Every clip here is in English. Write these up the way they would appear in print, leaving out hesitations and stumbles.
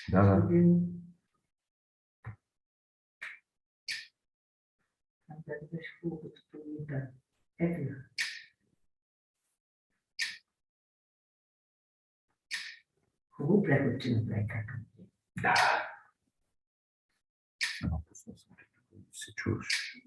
Da. Da. No, se čuješ.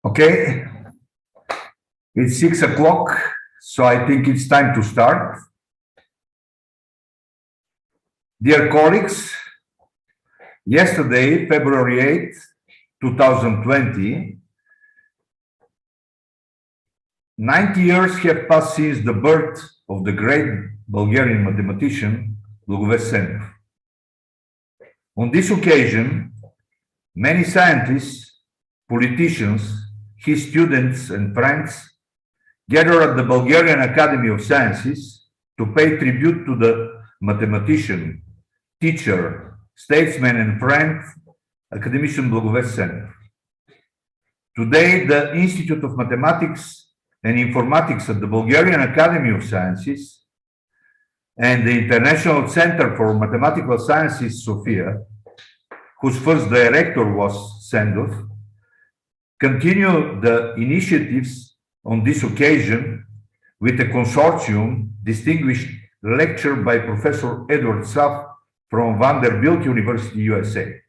Okay, it's 6 o'clock, so I think it's time to start. Dear colleagues, yesterday, February 8th, 2020, 90 years have passed since the birth of the great Bulgarian mathematician Blagovest Sendov. On this occasion, many scientists, politicians, his students and friends gather at the Bulgarian Academy of Sciences to pay tribute to the mathematician, teacher, statesman and friend, academician Blagovest Sendov. Today, the Institute of Mathematics and Informatics at the Bulgarian Academy of Sciences and the International Center for Mathematical Sciences, Sofia, whose first director was Sendov, continue the initiatives on this occasion with a consortium distinguished lecture by Professor Edward Saff from Vanderbilt University, USA.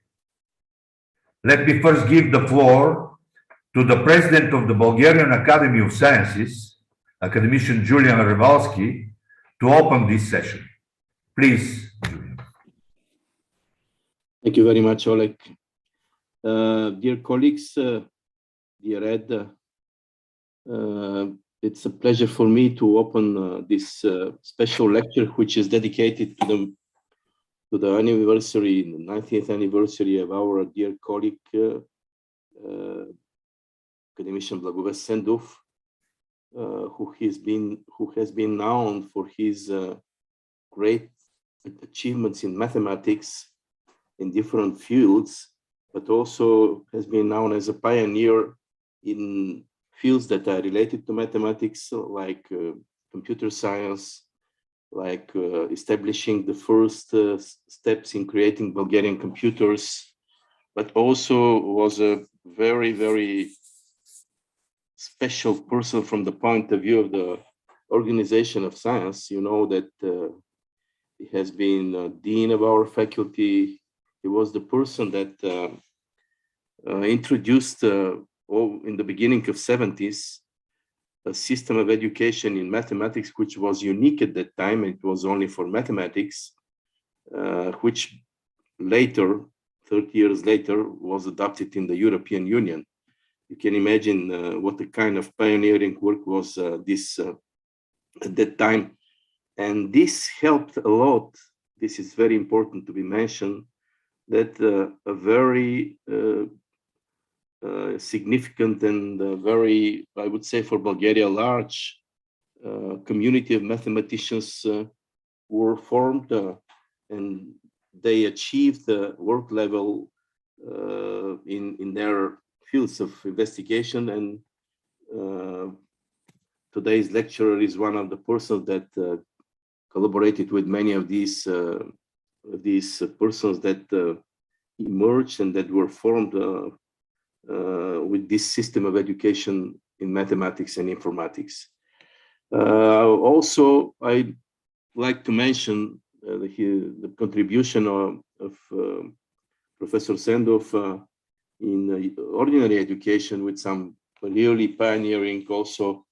Let me first give the floor to the President of the Bulgarian Academy of Sciences, Academician Julian Revalsky, to open this session. Please, Julian. Thank you very much, Oleg. Dear colleagues, dear Ed, it's a pleasure for me to open this special lecture, which is dedicated to the anniversary, the 90th anniversary of our dear colleague, academician Blagovest Sendov, who has been known for his great achievements in mathematics in different fields, but also has been known as a pioneer in fields that are related to mathematics, like computer science, like establishing the first steps in creating Bulgarian computers, but also was a very, very special person from the point of view of the organization of science. You know that he has been dean of our faculty. He was the person that introduced in the beginning of 70s a system of education in mathematics, which was unique at that time. It was only for mathematics, which later, 30 years later, was adopted in the European Union. You can imagine what the kind of pioneering work was this at that time. And this helped a lot. This is very important to be mentioned, that a very significant and very, I would say for Bulgaria, large community of mathematicians were formed and they achieved the work level in their fields of investigation. And today's lecturer is one of the persons that collaborated with many of these persons that emerged and that were formed with this system of education in mathematics and informatics. Also, I'd like to mention the contribution of Professor Sendov in ordinary education, with some really pioneering also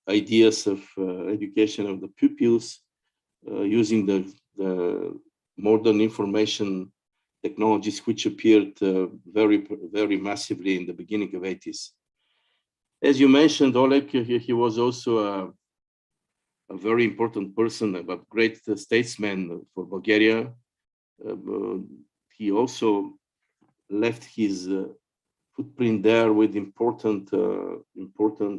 ideas of education of the pupils using the modern information technologies, which appeared very, very massively in the beginning of 80s. As you mentioned, Oleg, he was also a very important person, a great statesman for Bulgaria. He also left his footprint there with important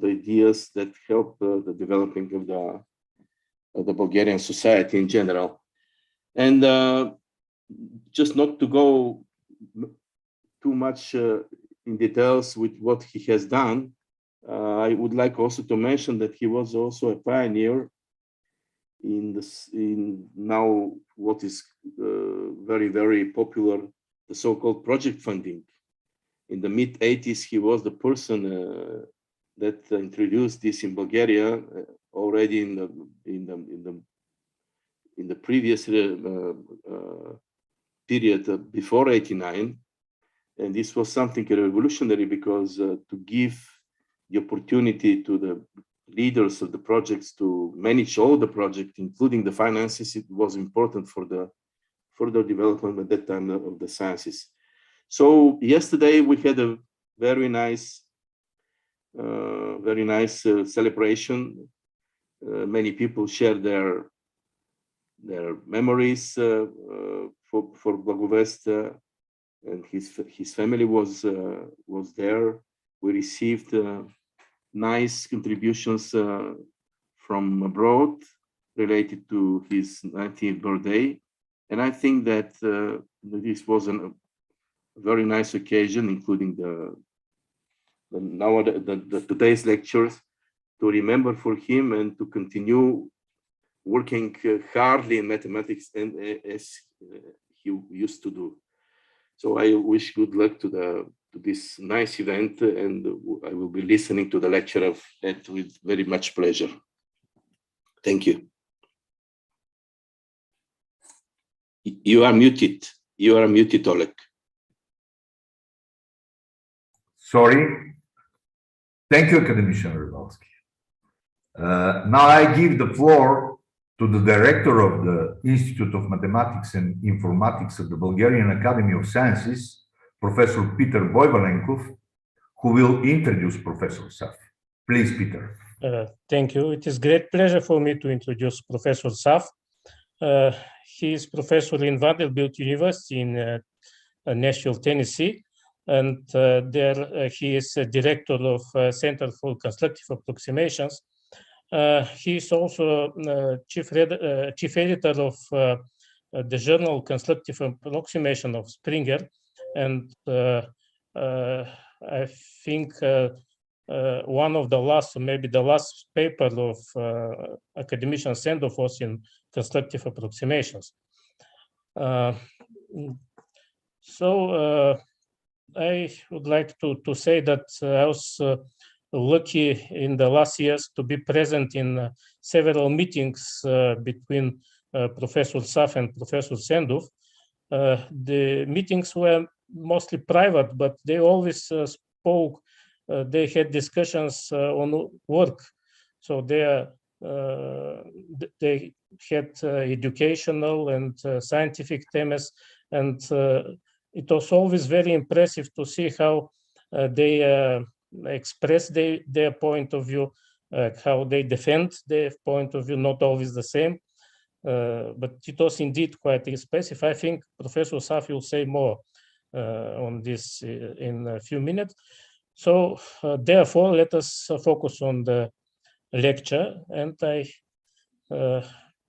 ideas that helped the developing of the Bulgarian society in general. And just not to go too much in details with what he has done, I would like also to mention that he was also a pioneer in now what is very, very popular, the so-called project funding. In the mid-80s, he was the person that introduced this in Bulgaria already in the previous period before 89. And this was something revolutionary because to give the opportunity to the leaders of the projects to manage all the projects, including the finances, it was important for the further development at that time of the sciences. So yesterday we had a very nice very nice celebration. Many people share their memories for Blagovest, and his family was there. We received nice contributions from abroad related to his 90th birthday, and I think that this was a very nice occasion, including today's lectures, to remember for him and to continue working hardly in mathematics and as he used to do. So I wish good luck to this nice event, and I will be listening to the lecture of that with very much pleasure. Thank you. You are muted. You are muted, Oleg. Sorry. Thank you, Academician Rybalski. Now I give the floor to the director of the Institute of Mathematics and Informatics of the Bulgarian Academy of Sciences, Professor Peter Boivalenkov, who will introduce Professor Saff. Please, Peter. Thank you. It is great pleasure for me to introduce Professor Saff. He is professor in Vanderbilt University in Nashville, Tennessee, and there he is a director of Center for Constructive Approximations. He is also chief editor of the journal Constructive Approximation of Springer, and I think one of the last, or maybe the last paper of academician Sendov was in constructive approximations. So I would like to say that I was lucky in the last years to be present in several meetings between Professor Saff and Professor Sendov. The meetings were mostly private, but they always spoke. They had discussions on work, so they had educational and scientific themes, and it was always very impressive to see how they express their point of view, how they defend their point of view, not always the same, but it was indeed quite expressive. I think Professor Saff will say more on this in a few minutes. So therefore, let us focus on the lecture, and I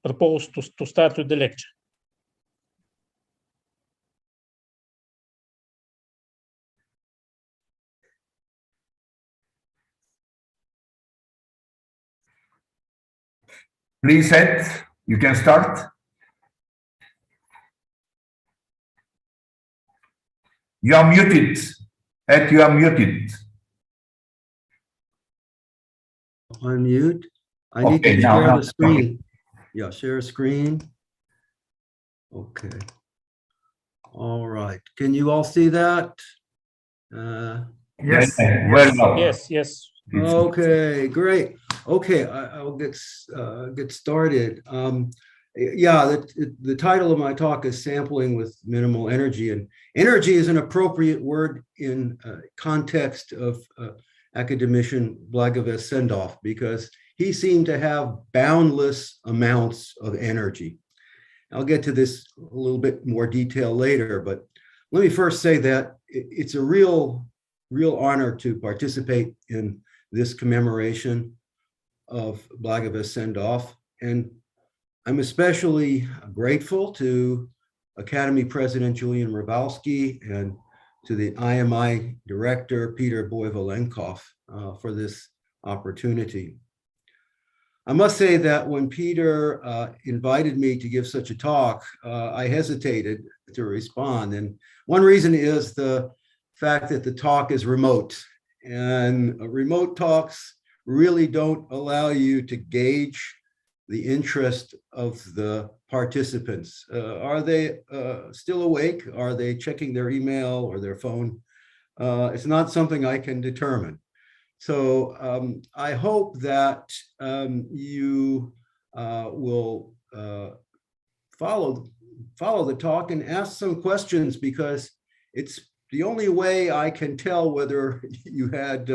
propose to start with the lecture. Please, Ed, you can start. You are muted. Ed, you are muted. Unmute. I need to share the screen. Yeah, share screen. Okay. All right. Can you all see that? Yes. Very well. Yes. Okay, great. Okay, I'll get started. Yeah, the title of my talk is Sampling with Minimal Energy, and energy is an appropriate word in context of academician Blagovest Sendov, because he seemed to have boundless amounts of energy. I'll get to this a little bit more detail later, but let me first say that it's a real honor to participate in this commemoration of Blagovest Sendov, and I'm especially grateful to Academy President Julian Rybalski and to the IMI Director Peter Boivalenkov for this opportunity. I must say that when Peter invited me to give such a talk, I hesitated to respond, and one reason is the fact that the talk is remote, and remote talks really don't allow you to gauge the interest of the participants. Are they still awake? Are they checking their email or their phone? It's not something I can determine. So I hope that you will follow the talk and ask some questions, because it's the only way I can tell whether you had,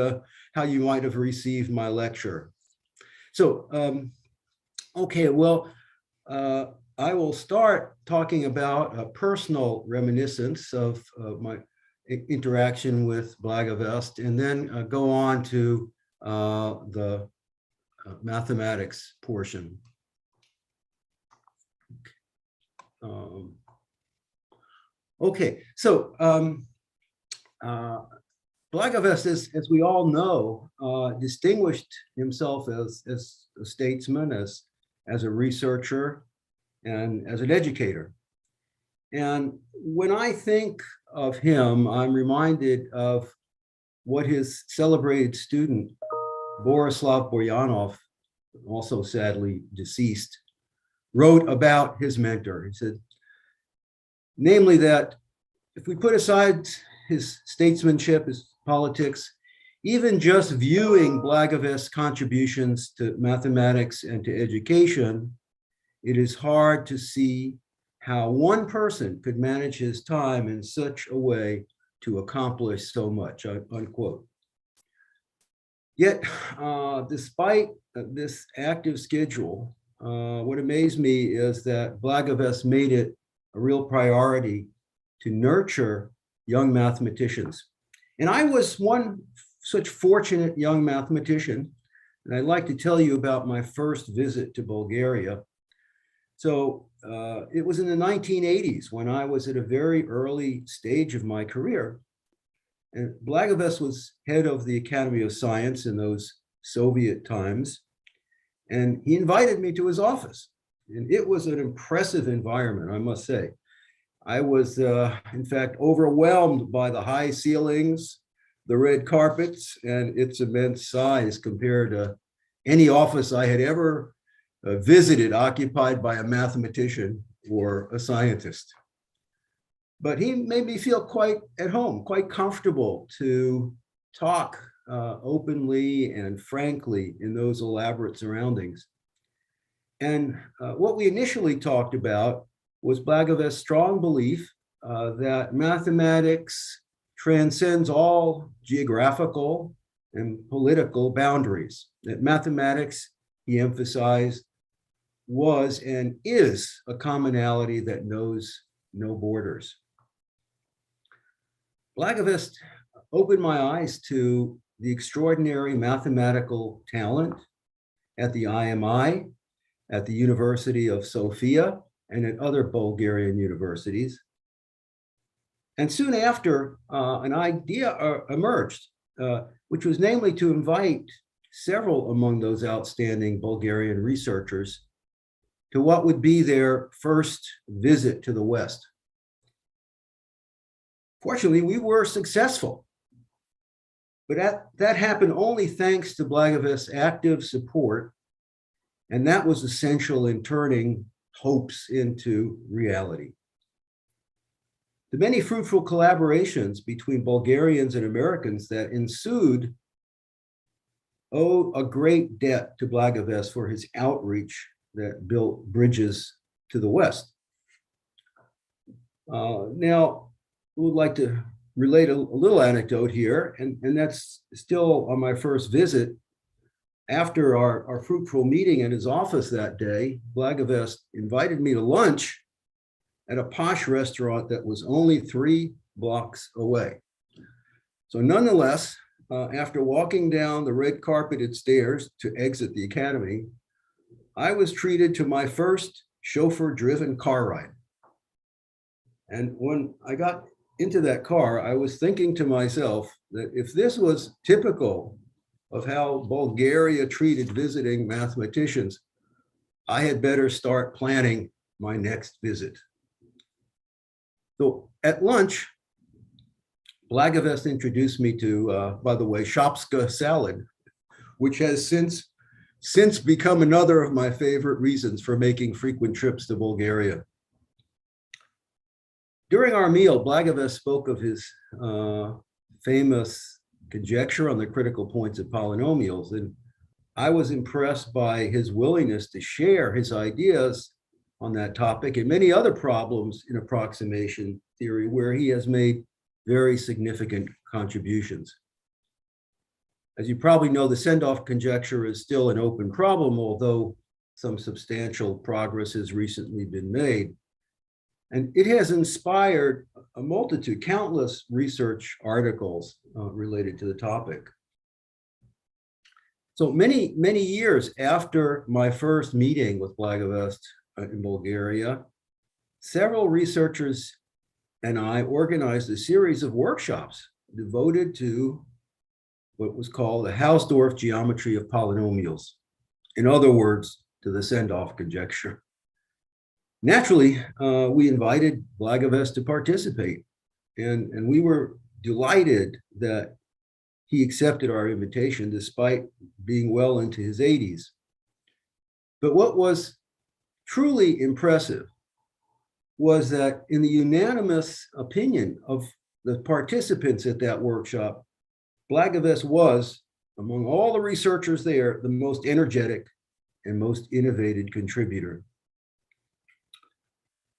how you might have received my lecture. So, okay, well, I will start talking about a personal reminiscence of my interaction with Blagovest, and then go on to the mathematics portion. Okay, so Blagovest, as we all know, distinguished himself as a statesman, as a researcher, and as an educator. And when I think of him, I'm reminded of what his celebrated student, Borislav Boryanov, also sadly deceased, wrote about his mentor. He said, namely, that if we put aside his statesmanship, his politics, even just viewing Blagovest's contributions to mathematics and to education, it is hard to see how one person could manage his time in such a way to accomplish so much, unquote. Yet, despite this active schedule, what amazed me is that Blagovest made it a real priority to nurture young mathematicians. And I was one such fortunate young mathematician, and I'd like to tell you about my first visit to Bulgaria. So it was in the 1980s when I was at a very early stage of my career. And Blagovest was head of the Academy of Science in those Soviet times. And he invited me to his office. And it was an impressive environment, I must say. I was, in fact, overwhelmed by the high ceilings, the red carpets, and its immense size compared to any office I had ever visited occupied by a mathematician or a scientist. But he made me feel quite at home, quite comfortable to talk openly and frankly in those elaborate surroundings. And what we initially talked about was Blagovest's strong belief that mathematics transcends all geographical and political boundaries. That mathematics, he emphasized, was and is a commonality that knows no borders. Blagovest opened my eyes to the extraordinary mathematical talent at the IMI, at the University of Sofia, and at other Bulgarian universities. And soon after, an idea emerged, which was namely to invite several among those outstanding Bulgarian researchers to what would be their first visit to the West. Fortunately, we were successful, but that happened only thanks to Blagovest's active support, and that was essential in turning hopes into reality. The many fruitful collaborations between Bulgarians and Americans that ensued owe a great debt to Blagovest for his outreach that built bridges to the West. Now, I would like to relate a little anecdote here, and that's still on my first visit. After our fruitful meeting at his office that day, Blagovest invited me to lunch at a posh restaurant that was only 3 blocks away. So nonetheless, after walking down the red carpeted stairs to exit the academy, I was treated to my first chauffeur-driven car ride. And when I got into that car, I was thinking to myself that if this was typical of how Bulgaria treated visiting mathematicians, I had better start planning my next visit. So at lunch, Blagovest introduced me to, by the way, shopska salad, which has since become another of my favorite reasons for making frequent trips to Bulgaria. During our meal, Blagovest spoke of his famous conjecture on the critical points of polynomials, and I was impressed by his willingness to share his ideas on that topic and many other problems in approximation theory where he has made very significant contributions. As you probably know, the Sendov conjecture is still an open problem, although some substantial progress has recently been made. And it has inspired a multitude, countless research articles related to the topic. So many years after my first meeting with Blagovest in Bulgaria, several researchers and I organized a series of workshops devoted to what was called the Hausdorff geometry of polynomials. In other words, to the Sendov conjecture. Naturally, we invited Blagovest to participate, and we were delighted that he accepted our invitation despite being well into his 80s. But what was truly impressive was that in the unanimous opinion of the participants at that workshop, Blagovest was, among all the researchers there, the most energetic and most innovative contributor.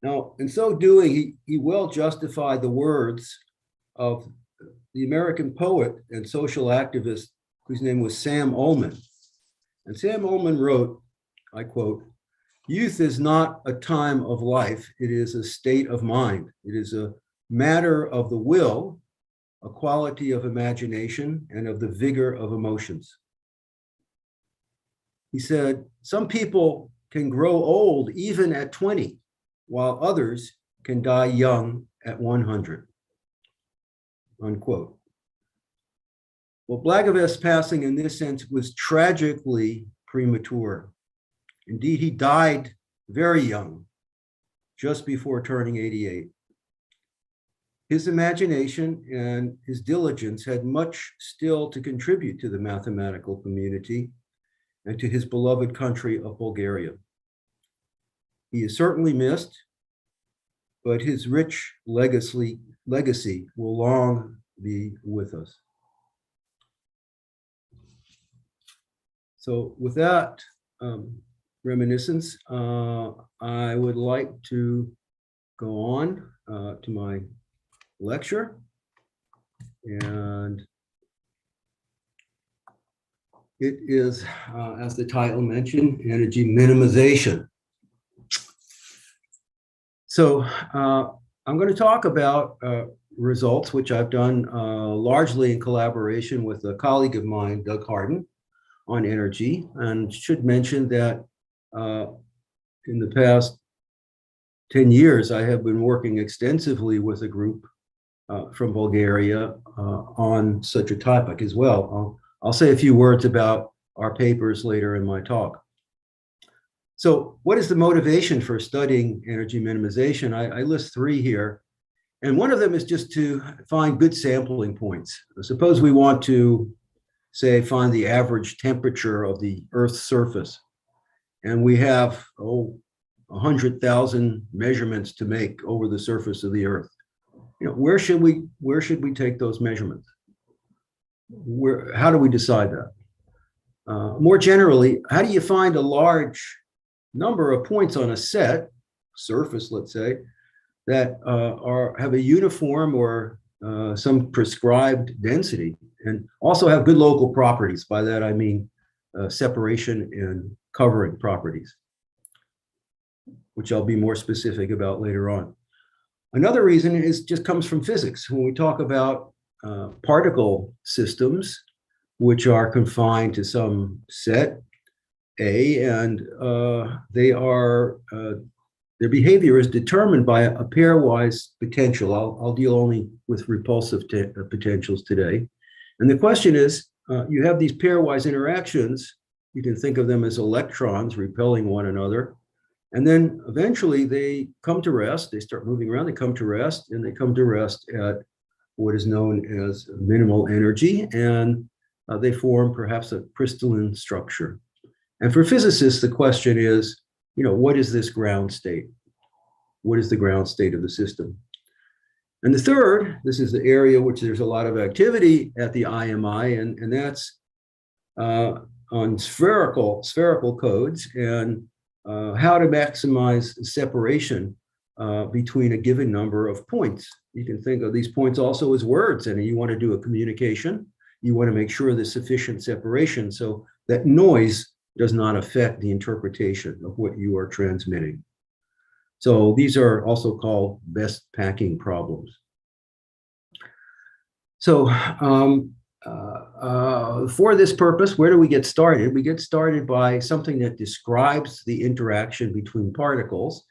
Now, in so doing, he well justified the words of the American poet and social activist whose name was Sam Ullman. And Sam Ullman wrote, I quote, "Youth is not a time of life, it is a state of mind. It is a matter of the will, a quality of imagination, and of the vigor of emotions." He said, "Some people can grow old even at 20, while others can die young at 100. Unquote. Well, Blagovest's passing in this sense was tragically premature. Indeed, he died very young, just before turning 88. His imagination and his diligence had much still to contribute to the mathematical community and to his beloved country of Bulgaria. He is certainly missed, but his rich legacy will long be with us. So with that reminiscence, I would like to go on to my lecture. And it is, as the title mentioned, energy minimization. So I'm going to talk about results, which I've done largely in collaboration with a colleague of mine, Doug Harden, on energy, and should mention that in the past 10 years, I have been working extensively with a group from Bulgaria on such a topic as well. I'll say a few words about our papers later in my talk. So what is the motivation for studying energy minimization? I list three here. And one of them is just to find good sampling points. Suppose we want to, say, find the average temperature of the Earth's surface. And we have, 100,000 measurements to make over the surface of the Earth. You know, where should we take those measurements? How do we decide that? More generally, how do you find a large number of points on a set surface, let's say, that have a uniform or some prescribed density, and also have good local properties? By that I mean separation and covering properties, which I'll be more specific about later on. Another reason just comes from physics. When we talk about particle systems, which are confined to some set A, and their behavior is determined by a pairwise potential. I'll deal only with repulsive potentials today. And the question is, you have these pairwise interactions. You can think of them as electrons repelling one another. And then eventually they come to rest. They start moving around, they come to rest, and they come to rest at what is known as minimal energy. And they form perhaps a crystalline structure. And for physicists, the question is, what is this ground state? What is the ground state of the system? And the third, this is the area which there's a lot of activity at the IMI, and that's on spherical codes and how to maximize separation between a given number of points You can think of these points also as words, and you want to do a communication. You want to make sure there's sufficient separation so that noise does not affect the interpretation of what you are transmitting. So these are also called best packing problems. So for this purpose, where do we get started? We get started by something that describes the interaction between particles.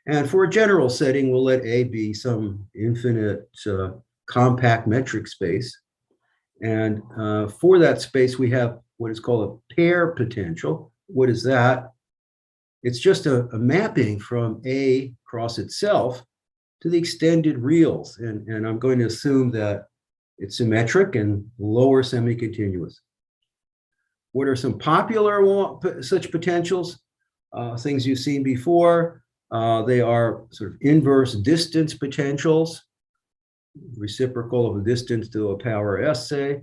And for a general setting, we'll let A be some infinite compact metric space. And for that space, we have what is called a pair potential. What is that? It's just a mapping from A cross itself to the extended reals. And I'm going to assume that it's symmetric and lower semi-continuous. What are some popular such potentials? Things you've seen before. They are sort of inverse distance potentials, reciprocal of a distance to a power s, say,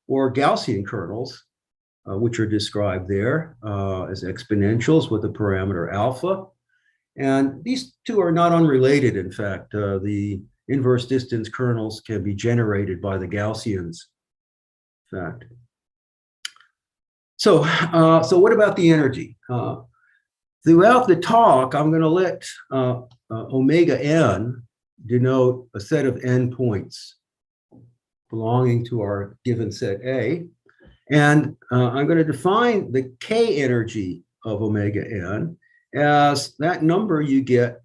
or Gaussian kernels, which are described there as exponentials with a parameter alpha. And these two are not unrelated. In fact, the inverse distance kernels can be generated by the Gaussians. In fact. So what about the energy? Throughout the talk, I'm going to let omega n denote a set of endpoints belonging to our given set A. And I'm going to define the K energy of omega n as that number you get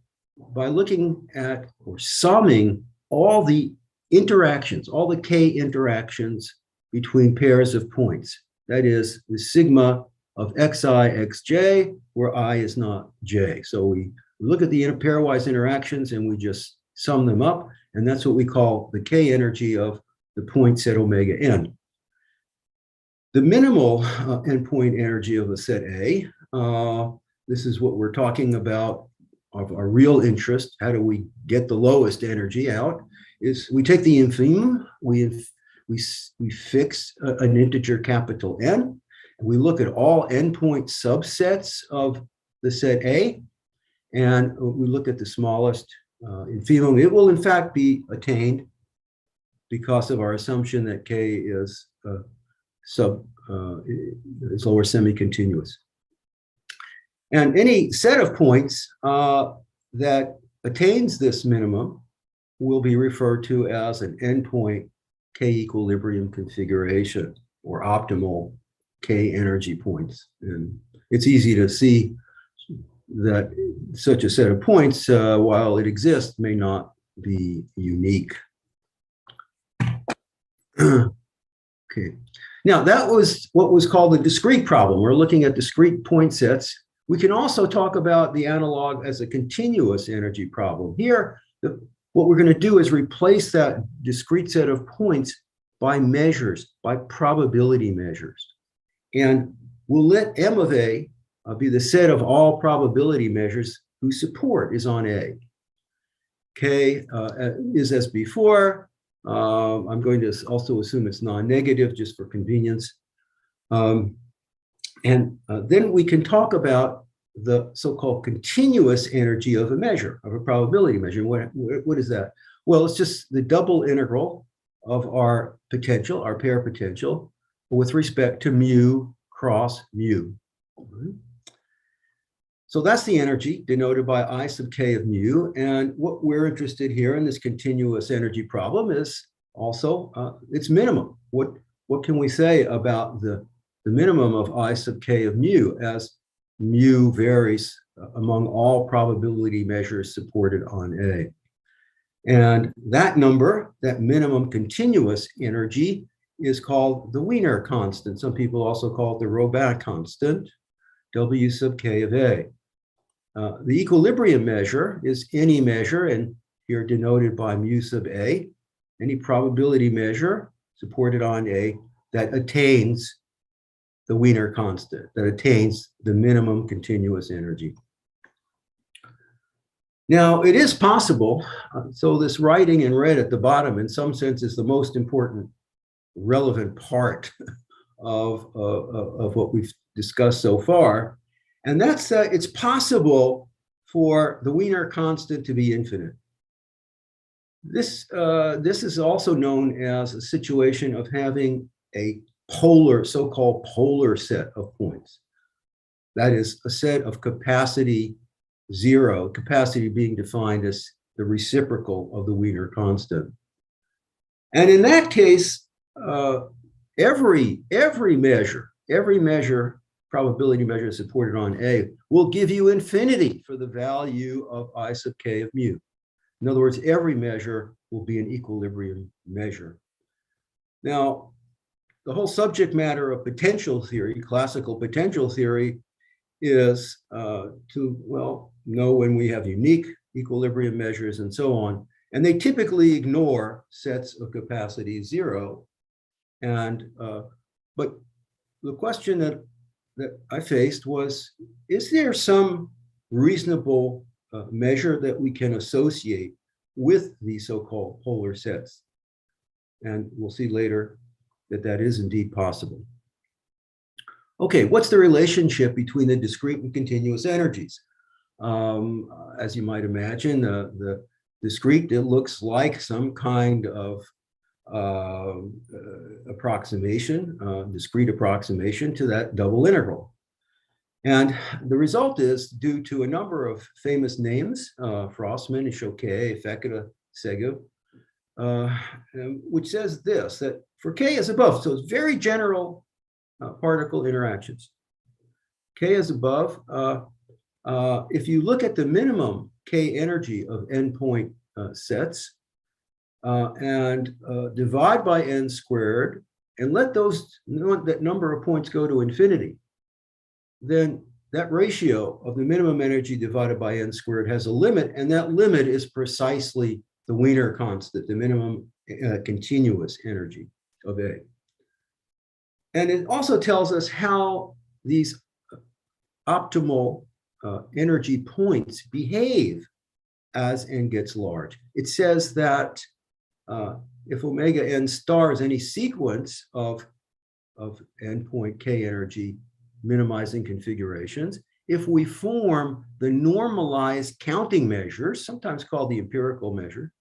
by looking at or summing all the interactions, all the K interactions between pairs of points. That is the sigma of xi, xj, where I is not j. So we look at the pairwise interactions and we just sum them up. And that's what we call the K energy of the points at omega n. The minimal endpoint energy of a set A, this is what we're talking about of our real interest. How do we get the lowest energy out? Is we take the infimum, we fix an integer capital N, and we look at all endpoint subsets of the set A, and we look at the smallest infimum. It will in fact be attained because of our assumption that K is is lower semi-continuous. And any set of points that attains this minimum will be referred to as an endpoint K equilibrium configuration or optimal K energy points. And it's easy to see that such a set of points, while it exists, may not be unique. Okay. Now, that was what was called the discrete problem. We're looking at discrete point sets. We can also talk about the analog as a continuous energy problem. Here, what we're going to do is replace that discrete set of points by measures, by probability measures. And we'll let M of A be the set of all probability measures whose support is on A. K is as before. I'm going to also assume it's non-negative just for convenience. And then we can talk about the so-called continuous energy of a measure, of a probability measure. What is that? Well, it's just the double integral of our potential, our pair potential, with respect to mu cross mu. So that's the energy denoted by I sub k of mu. And what we're interested here in this continuous energy problem is also its minimum. What can we say about the minimum of I sub k of mu as mu varies among all probability measures supported on A? And that number, that minimum continuous energy, is called the Wiener constant. Some people also call it the Robin constant, W sub k of A. The equilibrium measure is any measure, and here denoted by mu sub A, any probability measure supported on A that attains the Wiener constant, that attains the minimum continuous energy. Now, it is possible, so this writing in red at the bottom, in some sense, is the most important relevant part of what we've discussed so far. And that's it's possible for the Wiener constant to be infinite. This is also known as a situation of having a polar, so-called polar set of points. That is a set of capacity zero, capacity being defined as the reciprocal of the Wiener constant. And in that case, every measure, probability measure supported on A, will give you infinity for the value of I sub k of mu. In other words, every measure will be an equilibrium measure. Now, the whole subject matter of potential theory, classical potential theory, is to know when we have unique equilibrium measures and so on. And they typically ignore sets of capacity zero. And but the question that I faced was, is there some reasonable measure that we can associate with these so-called polar sets? And we'll see later that that is indeed possible. Okay, what's the relationship between the discrete and continuous energies? As you might imagine, the discrete, it looks like some kind of approximation, discrete approximation to that double integral. And the result is due to a number of famous names, Frostman, Choquet, Fekete, Segu, which says this, that for K is above, so it's very general particle interactions. K is above. If you look at the minimum K energy of endpoint sets and divide by n squared and let that number of points go to infinity, then that ratio of the minimum energy divided by n squared has a limit, and that limit is precisely the Wiener constant, the minimum continuous energy of A. And it also tells us how these optimal energy points behave as n gets large. It says that if omega n star is any sequence of endpoint K energy minimizing configurations, if we form the normalized counting measures, sometimes called the empirical measure,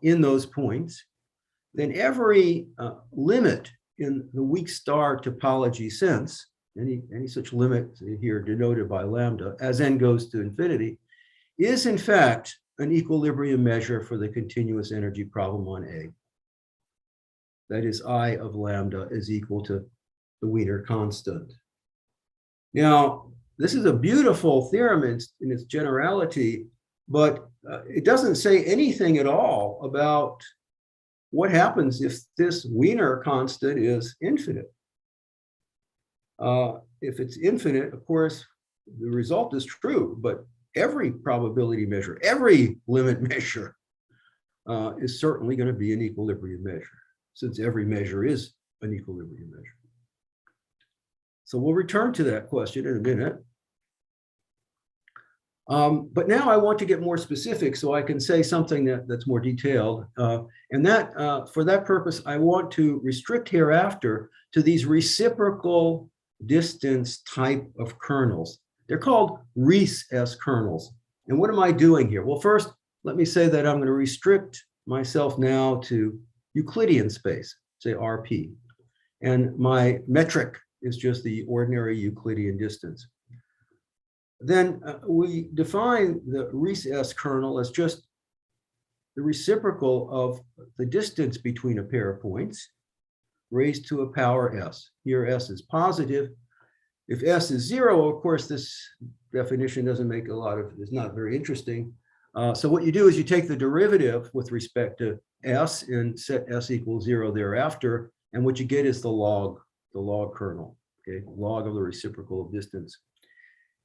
in those points, then every limit in the weak star topology sense, any such limit here denoted by lambda, as n goes to infinity, is in fact an equilibrium measure for the continuous energy problem on A. That is, I of lambda is equal to the Wiener constant. Now, this is a beautiful theorem in its generality, but it doesn't say anything at all about what happens if this Wiener constant is infinite. If it's infinite, of course, the result is true, but every probability measure, every limit measure is certainly going to be an equilibrium measure, since every measure is an equilibrium measure. So we'll return to that question in a minute. But now I want to get more specific so I can say something that's more detailed. And that, for that purpose, I want to restrict hereafter to these reciprocal distance type of kernels. They're called Rees kernels. And what am I doing here? Well, first, let me say that I'm going to restrict myself now to Euclidean space, say RP. And my metric is just the ordinary Euclidean distance. Then we define the Rees kernel as just the reciprocal of the distance between a pair of points raised to a power s. Here s is positive. If s is 0, of course, this definition doesn't make it's not very interesting. So what you do is you take the derivative with respect to s and set s equals 0 thereafter, and what you get is the log kernel, okay, log of the reciprocal of distance.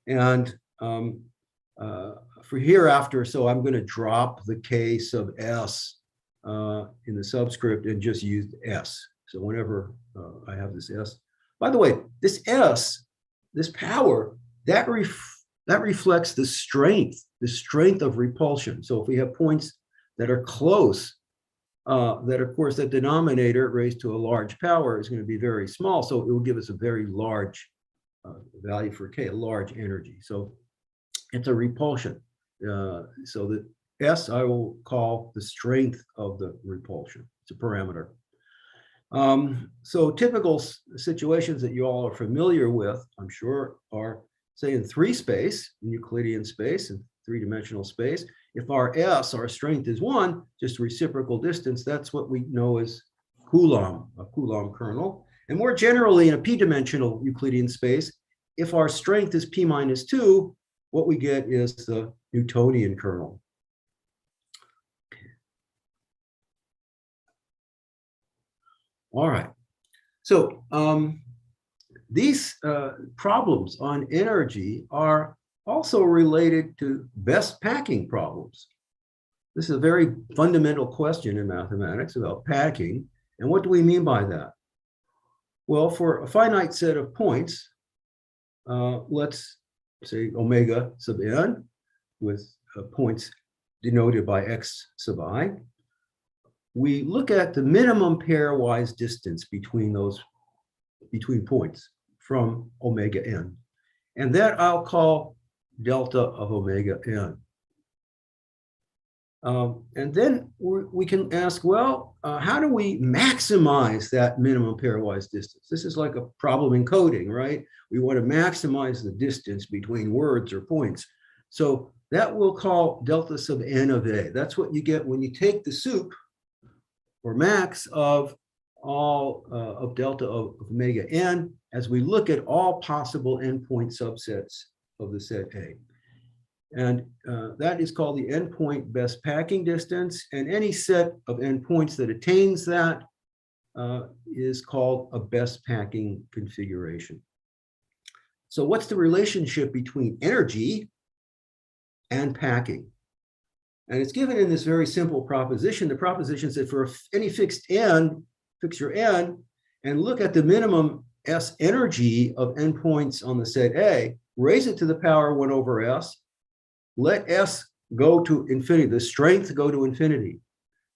And for hereafter, so I'm going to drop the k sub s in the subscript and just use s. So whenever I have this s, by the way, this s, this power, that reflects the strength of repulsion. So if we have points that are close, that of course that denominator raised to a large power is going to be very small. So it will give us a very large value for k, a large energy. So it's a repulsion. So that S I will call the strength of the repulsion. It's a parameter. So typical situations that you all are familiar with, I'm sure, are say in 3 space, in Euclidean space, in 3-dimensional space. If our S, our strength is 1, just reciprocal distance, that's what we know as Coulomb, a Coulomb kernel. And more generally in a p-dimensional Euclidean space, if our strength is p minus 2, what we get is the Newtonian kernel. All right. So these problems on energy are also related to best packing problems. This is a very fundamental question in mathematics about packing. And what do we mean by that? Well, for a finite set of points, let's say omega sub n with points denoted by x sub I. We look at the minimum pairwise distance between points from omega n. And that I'll call delta of omega n. And then we can ask, well, how do we maximize that minimum pairwise distance? This is like a problem in coding, right? We want to maximize the distance between words or points. So that we'll call delta sub n of a. That's what you get when you take the soup or max of all of delta of omega n as we look at all possible endpoint subsets of the set A. And that is called the endpoint best packing distance. And any set of endpoints that attains that is called a best packing configuration. So what's the relationship between energy and packing? And it's given in this very simple proposition. The proposition said for any fixed n, fix your n, and look at the minimum S energy of endpoints on the set A, raise it to the power 1 over S, let S go to infinity, the strength go to infinity.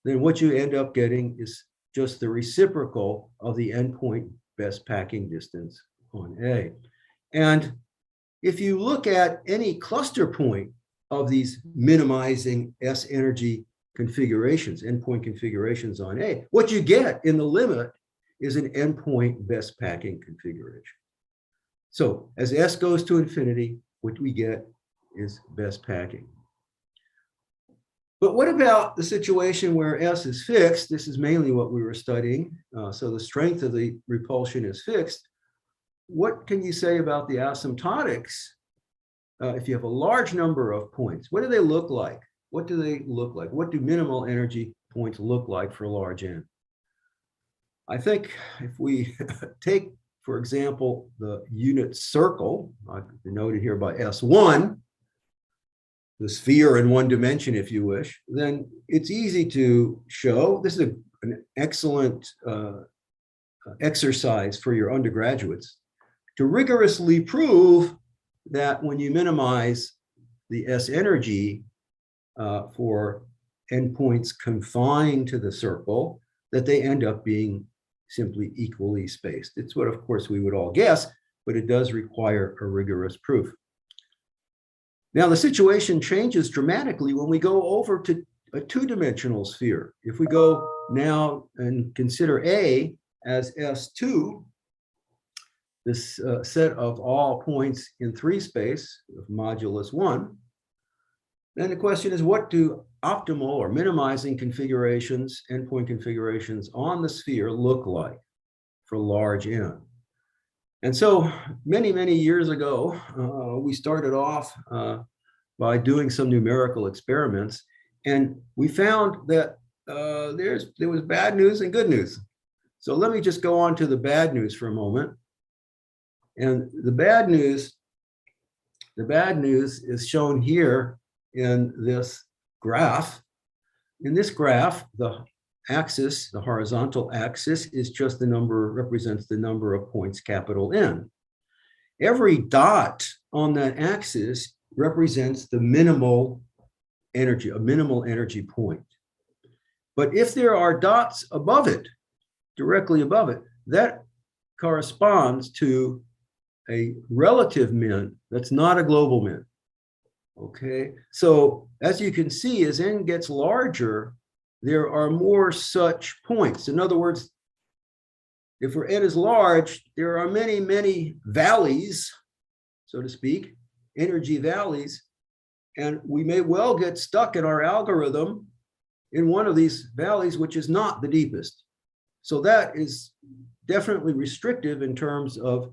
Then what you end up getting is just the reciprocal of the endpoint best packing distance on A. And if you look at any cluster point of these minimizing S energy configurations, endpoint configurations on A, what you get in the limit is an endpoint best packing configuration. So as S goes to infinity, what we get is best packing. But what about the situation where S is fixed? This is mainly what we were studying. So the strength of the repulsion is fixed. What can you say about the asymptotics if you have a large number of points? What do they look like? What do they look like? What do minimal energy points look like for large n? I think if we take, for example, the unit circle, denoted here by S1, the sphere in one dimension, if you wish, then it's easy to show. This is an excellent exercise for your undergraduates to rigorously prove that when you minimize the S energy for endpoints confined to the circle, that they end up being simply equally spaced. It's what, of course, we would all guess, but it does require a rigorous proof. Now, the situation changes dramatically when we go over to a 2-dimensional sphere. If we go now and consider A as S2, this set of all points in 3 space of modulus 1, then the question is, what do optimal or minimizing configurations, endpoint configurations on the sphere look like for large n? And so many, many years ago, we started off by doing some numerical experiments, and we found that there was bad news and good news. So let me just go on to the bad news for a moment. And the bad news is shown here in this graph. In this graph, the axis, the horizontal axis, is just the number, represents the number of points, capital N. Every dot on that axis represents the minimal energy, a minimal energy point. But if there are dots above it, directly above it, that corresponds to a relative min that's not a global min. Okay, so as you can see, as n gets larger, there are more such points. In other words, if where n is large, there are many, many valleys, so to speak, energy valleys, and we may well get stuck in our algorithm in one of these valleys, which is not the deepest. So that is definitely restrictive in terms of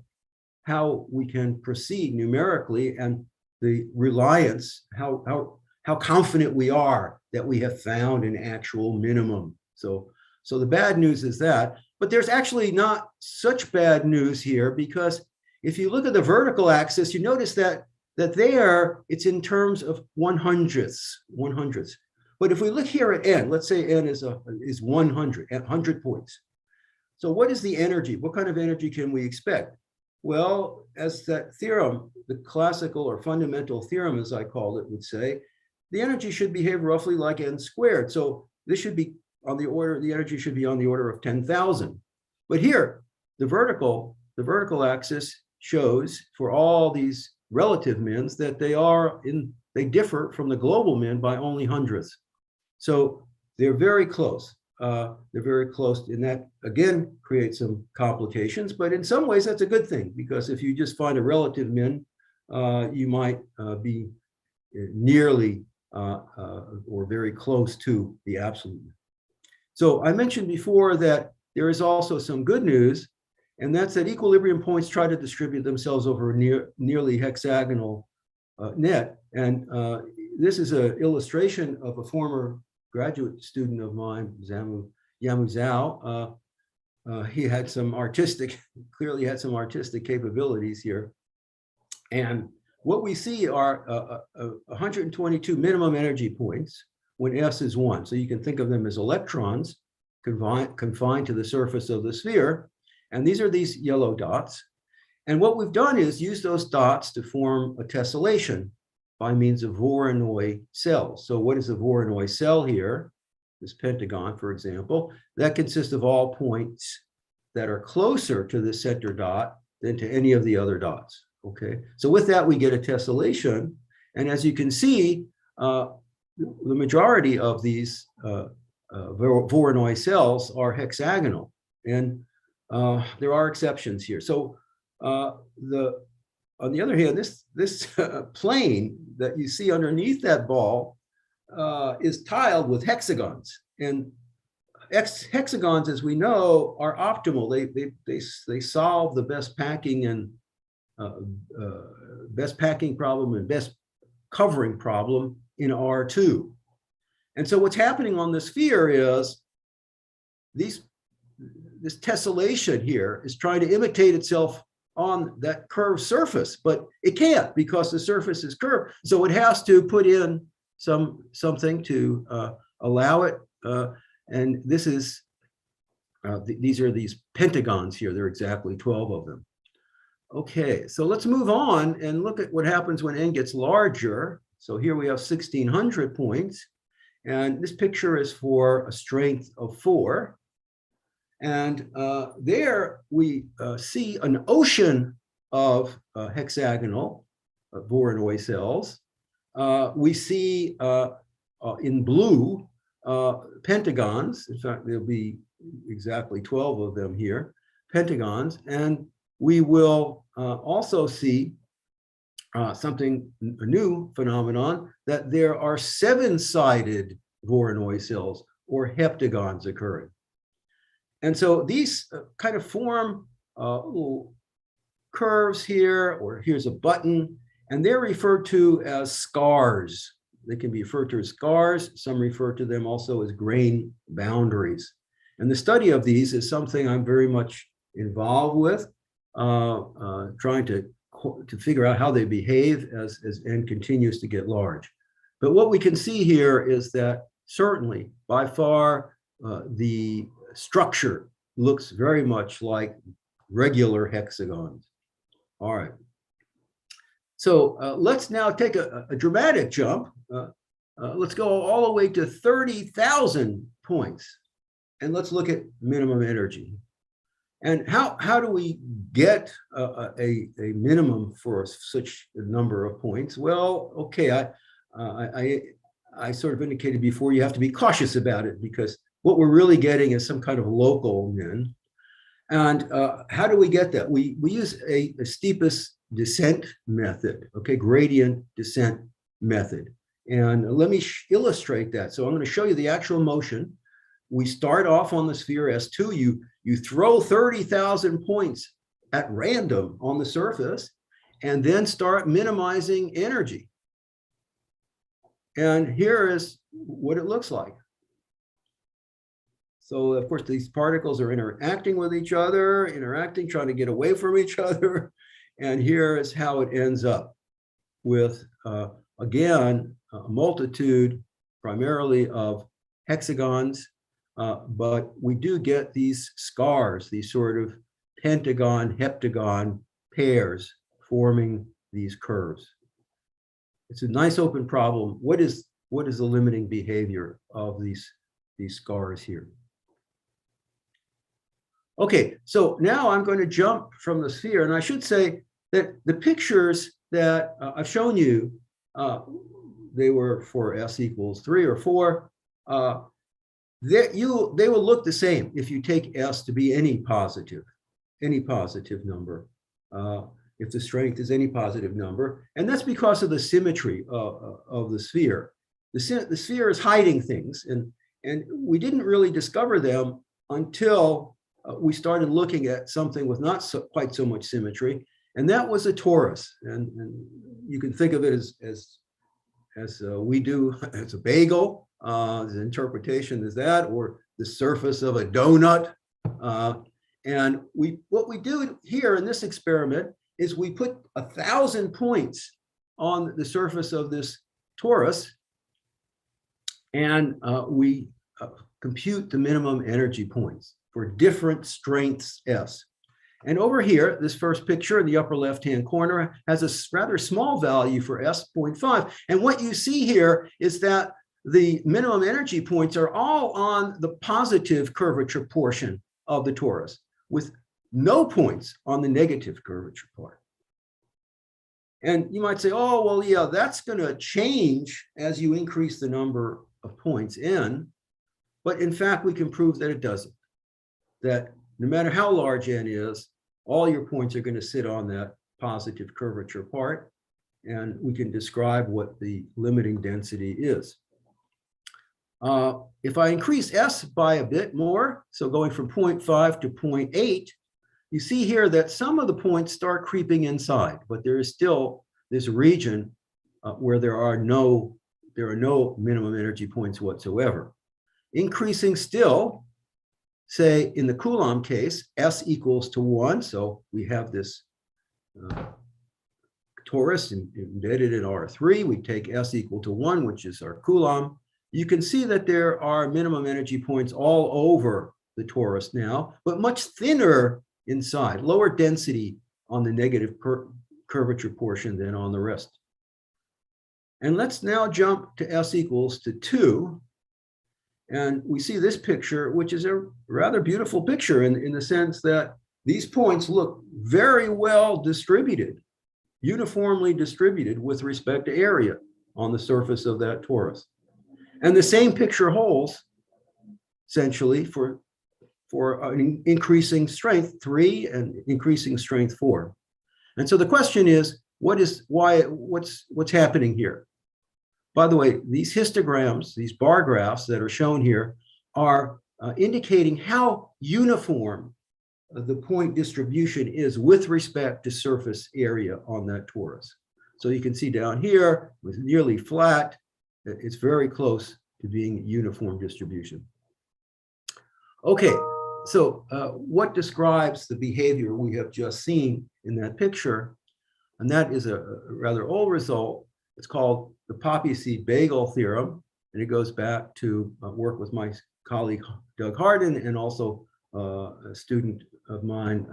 how we can proceed numerically and the reliance, how confident we are that we have found an actual minimum. So the bad news is that, but there's actually not such bad news here, because if you look at the vertical axis, you notice that there it's in terms of 100ths. But if we look here at n, let's say n is 100, at 100 points. So what is the energy? What kind of energy can we expect? Well, as that theorem, the classical or fundamental theorem, as I call it, would say, the energy should behave roughly like n squared. So this should be on the order, the energy should be on the order of 10,000. But here, the vertical axis shows for all these relative mins that they differ from the global min by only hundredths. So they're very close. They're very close, and that again creates some complications, but in some ways that's a good thing, because if you just find a relative min, you might be nearly or very close to the absolute min. So I mentioned before that there is also some good news, and that's that equilibrium points try to distribute themselves over a nearly hexagonal net. And this is an illustration of a former graduate student of mine, Zamu Yamuzao. He had some clearly had some artistic capabilities here. And what we see are 122 minimum energy points when S is 1. So you can think of them as electrons confined to the surface of the sphere. And these are these yellow dots. And what we've done is use those dots to form a tessellation by means of Voronoi cells. So what is a Voronoi cell here? This pentagon, for example, that consists of all points that are closer to the center dot than to any of the other dots. Okay, so with that, we get a tessellation. And as you can see, the majority of these Voronoi cells are hexagonal. And there are exceptions here. So on the other hand, this plane that you see underneath that ball is tiled with hexagons, and hexagons, as we know, are optimal. They solve the best packing and best packing problem and best covering problem in R2. And so what's happening on the sphere is this tessellation here is trying to imitate itself on that curved surface, but it can't because the surface is curved. So it has to put in something to allow it. And this is, these are these pentagons here. There are exactly 12 of them. Okay, so let's move on and look at what happens when n gets larger. So here we have 1,600 points. And this picture is for a strength of 4. And there we see an ocean of hexagonal Voronoi cells. We see in blue pentagons. In fact, there'll be exactly 12 of them here, pentagons. And we will also see a new phenomenon, that there are 7-sided Voronoi cells or heptagons occurring. And so these kind of form little curves here, or here's a button, and they're referred to as scars. They can be referred to as scars. Some refer to them also as grain boundaries. And the study of these is something I'm very much involved with, trying to figure out how they behave as n continues to get large. But what we can see here is that certainly, by far, the structure looks very much like regular hexagons. All right. So let's now take a dramatic jump. Let's go all the way to 30,000 points. And let's look at minimum energy. And how do we get a minimum for such a number of points? Well, okay, I sort of indicated before, you have to be cautious about it, because what we're really getting is some kind of local min. And how do we get that? We use a steepest descent method, okay, gradient descent method. And let me illustrate that. So I'm going to show you the actual motion. We start off on the sphere S2. You throw 30,000 points at random on the surface, and then start minimizing energy. And here is what it looks like. So of course, these particles are interacting with each other, trying to get away from each other. And here is how it ends up with, again, a multitude primarily of hexagons, but we do get these scars, these sort of pentagon, heptagon pairs forming these curves. It's a nice open problem. What is the limiting behavior of these scars here? Okay, so now I'm going to jump from the sphere, and I should say that the pictures that I've shown you, they were for S equals 3 or 4. They will look the same if you take S to be any positive number, if the strength is any positive number. And that's because of the symmetry of the sphere. The sphere is hiding things, and we didn't really discover them until we started looking at something with not quite so much symmetry, and that was a torus. And you can think of it as we do, as a bagel. The interpretation is that, or the surface of a donut. And what we do here in this experiment is we put 1,000 points on the surface of this torus, and we compute the minimum energy points for different strengths S. And over here, this first picture in the upper left-hand corner has a rather small value for S.5. And what you see here is that the minimum energy points are all on the positive curvature portion of the torus, with no points on the negative curvature part. And you might say, oh, well, yeah, that's going to change as you increase the number of points in. But in fact, we can prove that it doesn't. That no matter how large n is, all your points are going to sit on that positive curvature part. And we can describe what the limiting density is. If I increase S by a bit more, so going from 0.5 to 0.8, you see here that some of the points start creeping inside, but there is still this region where there are no minimum energy points whatsoever. Increasing still, say in the Coulomb case, S equals to 1. So we have this torus embedded in R3. We take S equal to 1, which is our Coulomb. You can see that there are minimum energy points all over the torus now, but much thinner inside, lower density on the negative curvature portion than on the rest. And let's now jump to S equals to 2. And we see this picture, which is a rather beautiful picture in the sense that these points look very well distributed, uniformly distributed with respect to area on the surface of that torus. And the same picture holds essentially for an increasing strength 3 and increasing strength 4. And so the question is, what's happening here? By the way, these histograms, these bar graphs that are shown here, are indicating how uniform the point distribution is with respect to surface area on that torus. So you can see down here, with nearly flat, it's very close to being uniform distribution. Okay, so what describes the behavior we have just seen in that picture? And that is a rather old result. It's called the poppy seed Bagel theorem, and it goes back to work with my colleague Doug Hardin and also a student of mine,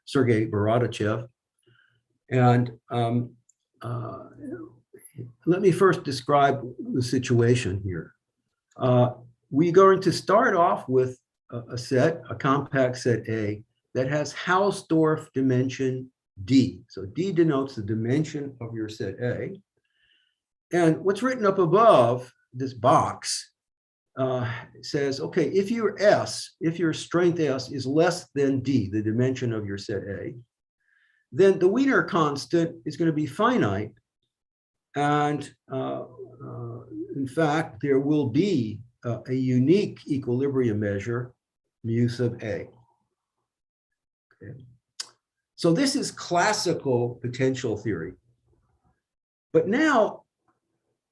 Sergei Baradachev. And let me first describe the situation here. We're going to start off with a set, a compact set A, that has Hausdorff dimension D. So D denotes the dimension of your set A. And what's written up above this box says, okay, if your strength S is less than D, the dimension of your set A, then the Wiener constant is going to be finite. And in fact, there will be a unique equilibrium measure, mu sub A. Okay. So this is classical potential theory. But now,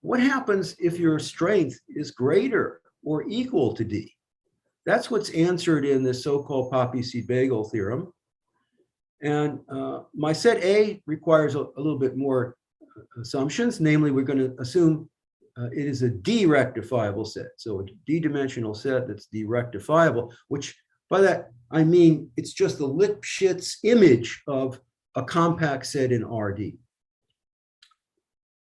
what happens if your strength is greater or equal to D? That's what's answered in the so-called poppy seed bagel theorem. And my set A requires a little bit more assumptions. Namely, we're going to assume it is a D-rectifiable set. So a D-dimensional set that's D-rectifiable, which by that I mean it's just the Lipschitz image of a compact set in RD.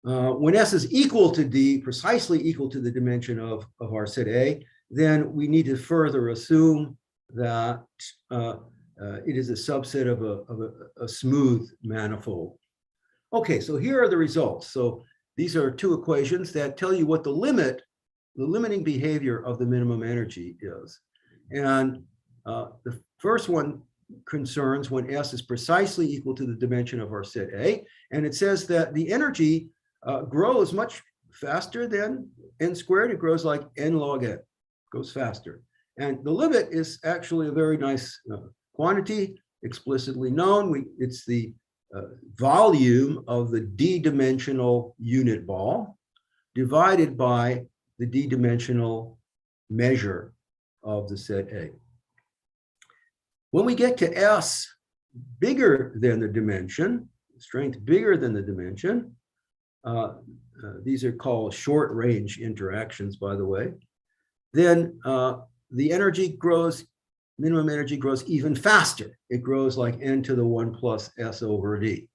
When S is equal to D, precisely equal to the dimension of our set A, then we need to further assume that it is a subset of a smooth manifold. Okay, so here are the results. So these are two equations that tell you what the limiting behavior of the minimum energy is. And the first one concerns when S is precisely equal to the dimension of our set A. And it says that the energy grows much faster than n squared. It grows like n log n, goes faster. And the limit is actually a very nice quantity, explicitly known. It's the volume of the d-dimensional unit ball divided by the d-dimensional measure of the set A. When we get to S bigger than the dimension, strength bigger than the dimension, these are called short range interactions, by the way, then the energy grows, minimum energy grows even faster. It grows like n to the 1 plus S over D.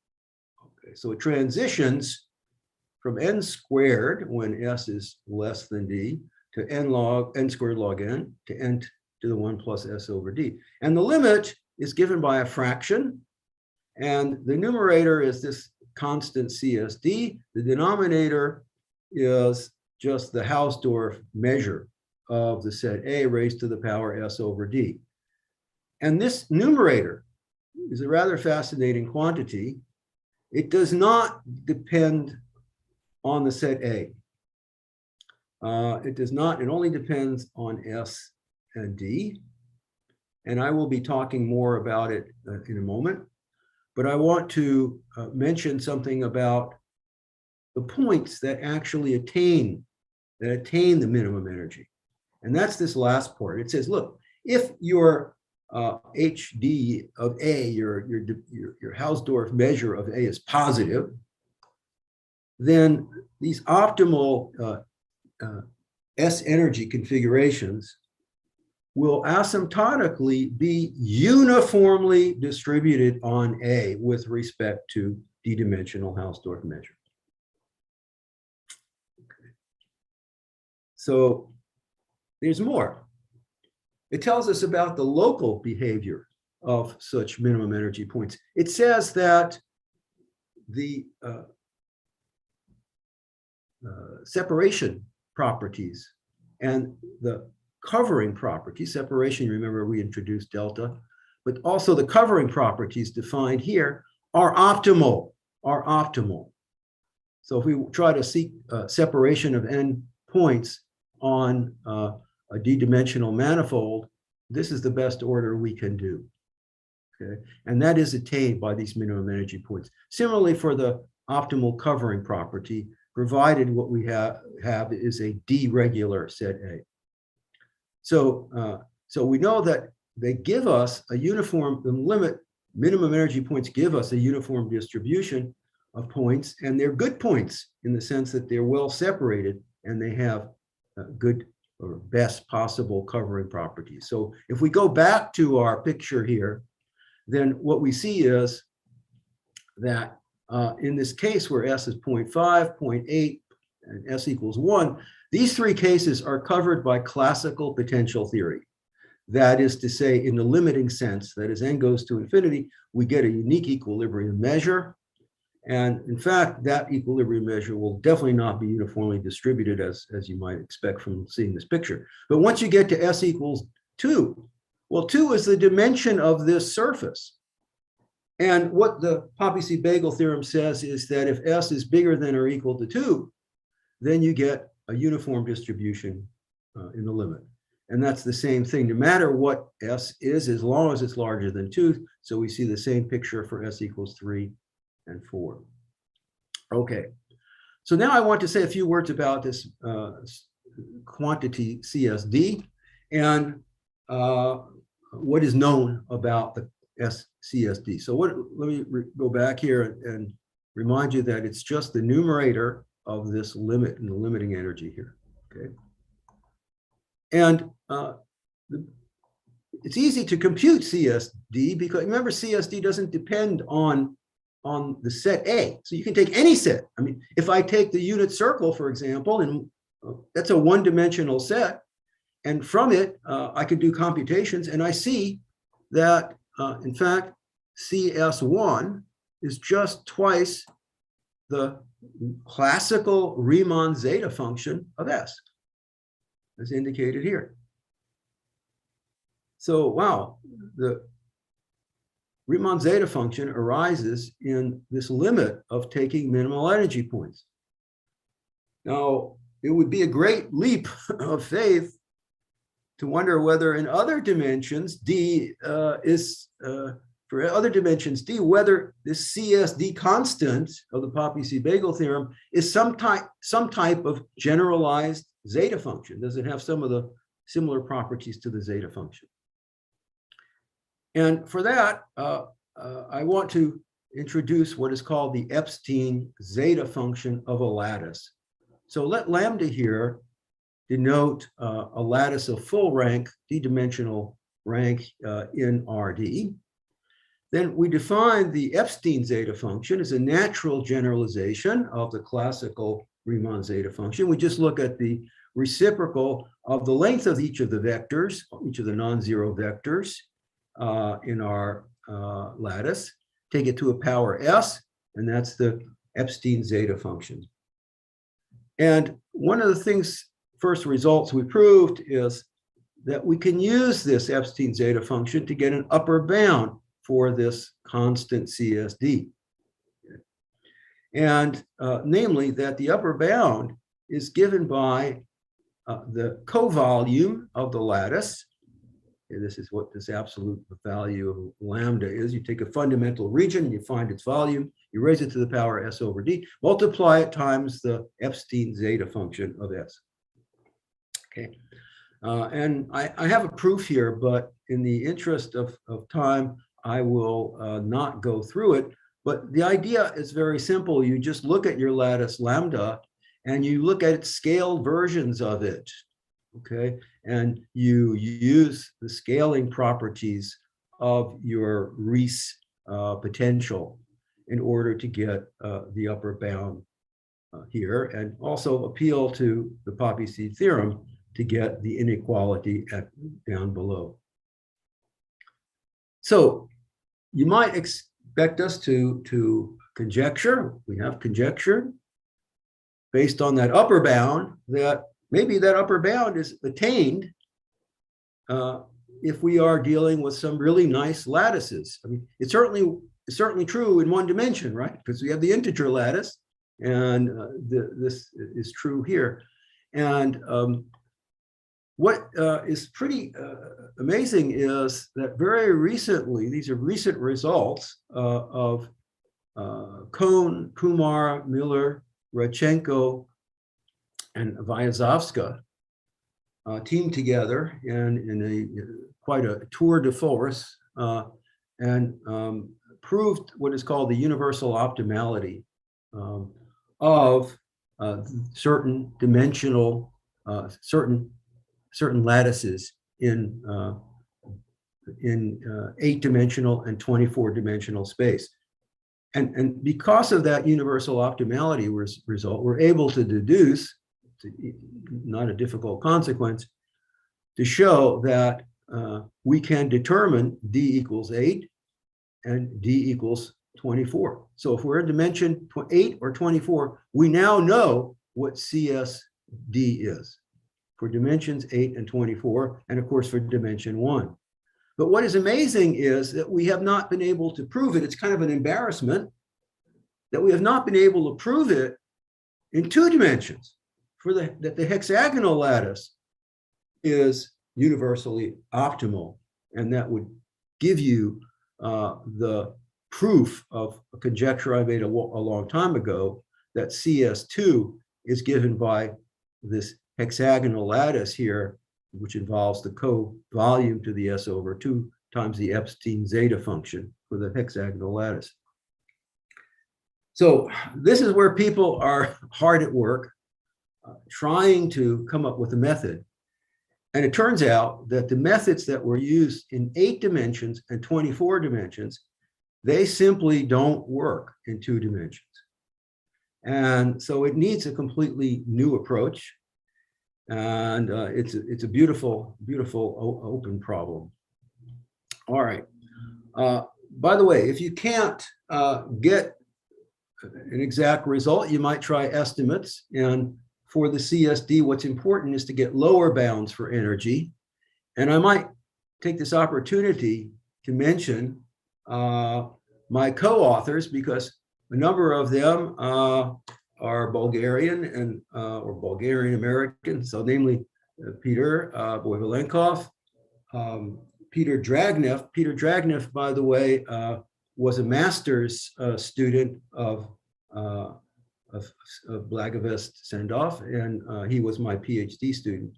Okay, so it transitions from n squared when S is less than D to n squared log n to n to the 1 plus S over D. And the limit is given by a fraction. And the numerator is this constant CSD. The denominator is just the Hausdorff measure of the set A raised to the power S over D. And this numerator is a rather fascinating quantity. It does not depend on the set A. It does not, it only depends on S and D. And I will be talking more about it in a moment. But I want to mention something about the points that actually attain the minimum energy. And that's this last part. It says, look, if your HD of A, your Hausdorff measure of A is positive, then these optimal S energy configurations will asymptotically be uniformly distributed on A with respect to d-dimensional Hausdorff measure. Okay. So there's more. It tells us about the local behavior of such minimum energy points. It says that the separation properties and the covering properties, separation, remember we introduced delta, but also the covering properties defined here are optimal, So if we try to seek separation of n points on a d-dimensional manifold, this is the best order we can do. Okay, and that is attained by these minimum energy points. Similarly, for the optimal covering property, provided what we have is a d-regular set A. So we know that they give us a uniform, the minimum energy points give us a uniform distribution of points, and they're good points in the sense that they're well separated and they have good or best possible covering properties. So if we go back to our picture here, then what we see is that in this case where S is 0.5, 0.8, and S equals 1, these three cases are covered by classical potential theory. That is to say, in the limiting sense, that as n goes to infinity, we get a unique equilibrium measure. And in fact, that equilibrium measure will definitely not be uniformly distributed as you might expect from seeing this picture. But once you get to S equals 2, well, 2 is the dimension of this surface. And what the Poppe-Bagel theorem says is that if S is bigger than or equal to 2, then you get a uniform distribution in the limit. And that's the same thing, no matter what S is, as long as it's larger than 2. So we see the same picture for S equals 3 and 4. Okay, so now I want to say a few words about this quantity CSD and what is known about the CSD. So let me go back here and remind you that it's just the numerator of this limit and the limiting energy here. Okay, and it's easy to compute CSD because remember, CSD doesn't depend on the set A. So you can take any set. I mean, if I take the unit circle, for example, and that's a one-dimensional set, and from it, I could do computations, and I see that, in fact, CS1 is just twice the classical Riemann zeta function of S, as indicated here. So, wow, the Riemann zeta function arises in this limit of taking minimal energy points. Now, it would be a great leap of faith to wonder whether in other dimensions, D for other dimensions D, whether this CSD constant of the Poppe-Bagel theorem is some type of generalized zeta function. Does it have some of the similar properties to the zeta function? And for that, I want to introduce what is called the Epstein zeta function of a lattice. So let lambda here denote a lattice of full rank, d-dimensional rank in RD. Then we define the Epstein zeta function as a natural generalization of the classical Riemann zeta function. We just look at the reciprocal of the length of each of the vectors, each of the non-zero vectors in our lattice, take it to a power S, and that's the Epstein zeta function. And one of the things, first results we proved is that we can use this Epstein zeta function to get an upper bound for this constant CSD. And namely that the upper bound is given by the co-volume of the lattice. And this is what this absolute value of lambda is. You take a fundamental region and you find its volume, you raise it to the power S over D, multiply it times the Epstein zeta function of S. Okay, and I have a proof here, but in the interest of time, I will not go through it. But the idea is very simple. You just look at your lattice lambda and you look at scaled versions of it. Okay, and you use the scaling properties of your Rees potential in order to get the upper bound here, and also appeal to the Poppe theorem to get the inequality down below. So you might expect us to conjecture, we have conjectured, based on that upper bound, that maybe that upper bound is attained if we are dealing with some really nice lattices. I mean, it's certainly true in one dimension, right? Because we have the integer lattice, and this is true here. And what is pretty amazing is that very recently, these are recent results of Kohn, Kumar, Miller, Radchenko, and Vyazovska teamed together in quite a tour de force and proved what is called the universal optimality of certain dimensional, certain lattices in 8-dimensional and 24-dimensional space. And because of that universal optimality result, we're able to deduce, not a difficult consequence, to show that we can determine D equals 8 and D equals 24. So if we're in dimension 8 or 24, we now know what CSD is for dimensions 8 and 24, and of course for dimension 1. But what is amazing is that we have not been able to prove it. It's kind of an embarrassment that we have not been able to prove it in 2 dimensions, that the hexagonal lattice is universally optimal, and that would give you the proof of a conjecture I made a long time ago, that CS2 is given by this hexagonal lattice here, which involves the co-volume to the S over 2 times the Epstein zeta function for the hexagonal lattice. So this is where people are hard at work trying to come up with a method. And it turns out that the methods that were used in 8 dimensions and 24 dimensions, they simply don't work in 2 dimensions. And so it needs a completely new approach. And it's a beautiful, beautiful open problem. All right. By the way, if you can't get an exact result, you might try estimates. And for the CSD, what's important is to get lower bounds for energy. And I might take this opportunity to mention my co-authors, because a number of them are Bulgarian and or Bulgarian American. So namely Peter Boyvolenkov, Peter Dragnev. Peter Dragnev, by the way, was a master's student of Blagovest Sendov, and he was my PhD student.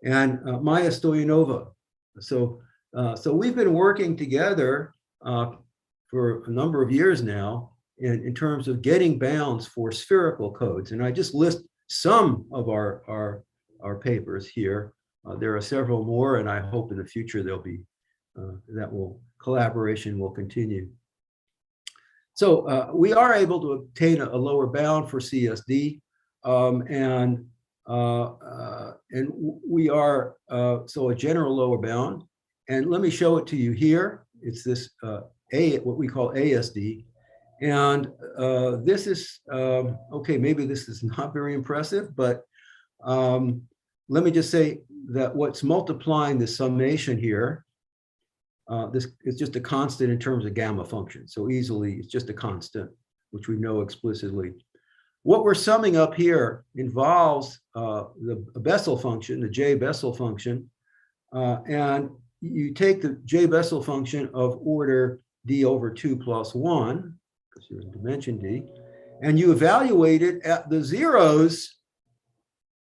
And Maya Stoyanova. So we've been working together for a number of years now in terms of getting bounds for spherical codes. And I just list some of our papers here. There are several more, and I hope in the future there'll be collaboration will continue. So we are able to obtain a lower bound for CSD, and we are so a general lower bound. And let me show it to you here. It's this what we call ASD, and this is okay. Maybe this is not very impressive, but let me just say that what's multiplying the summation here. This is just a constant in terms of gamma function. So easily, it's just a constant, which we know explicitly. What we're summing up here involves the Bessel function, the J Bessel function, and you take the J Bessel function of order D over 2 plus 1, because you're in dimension D, and you evaluate it at the zeros,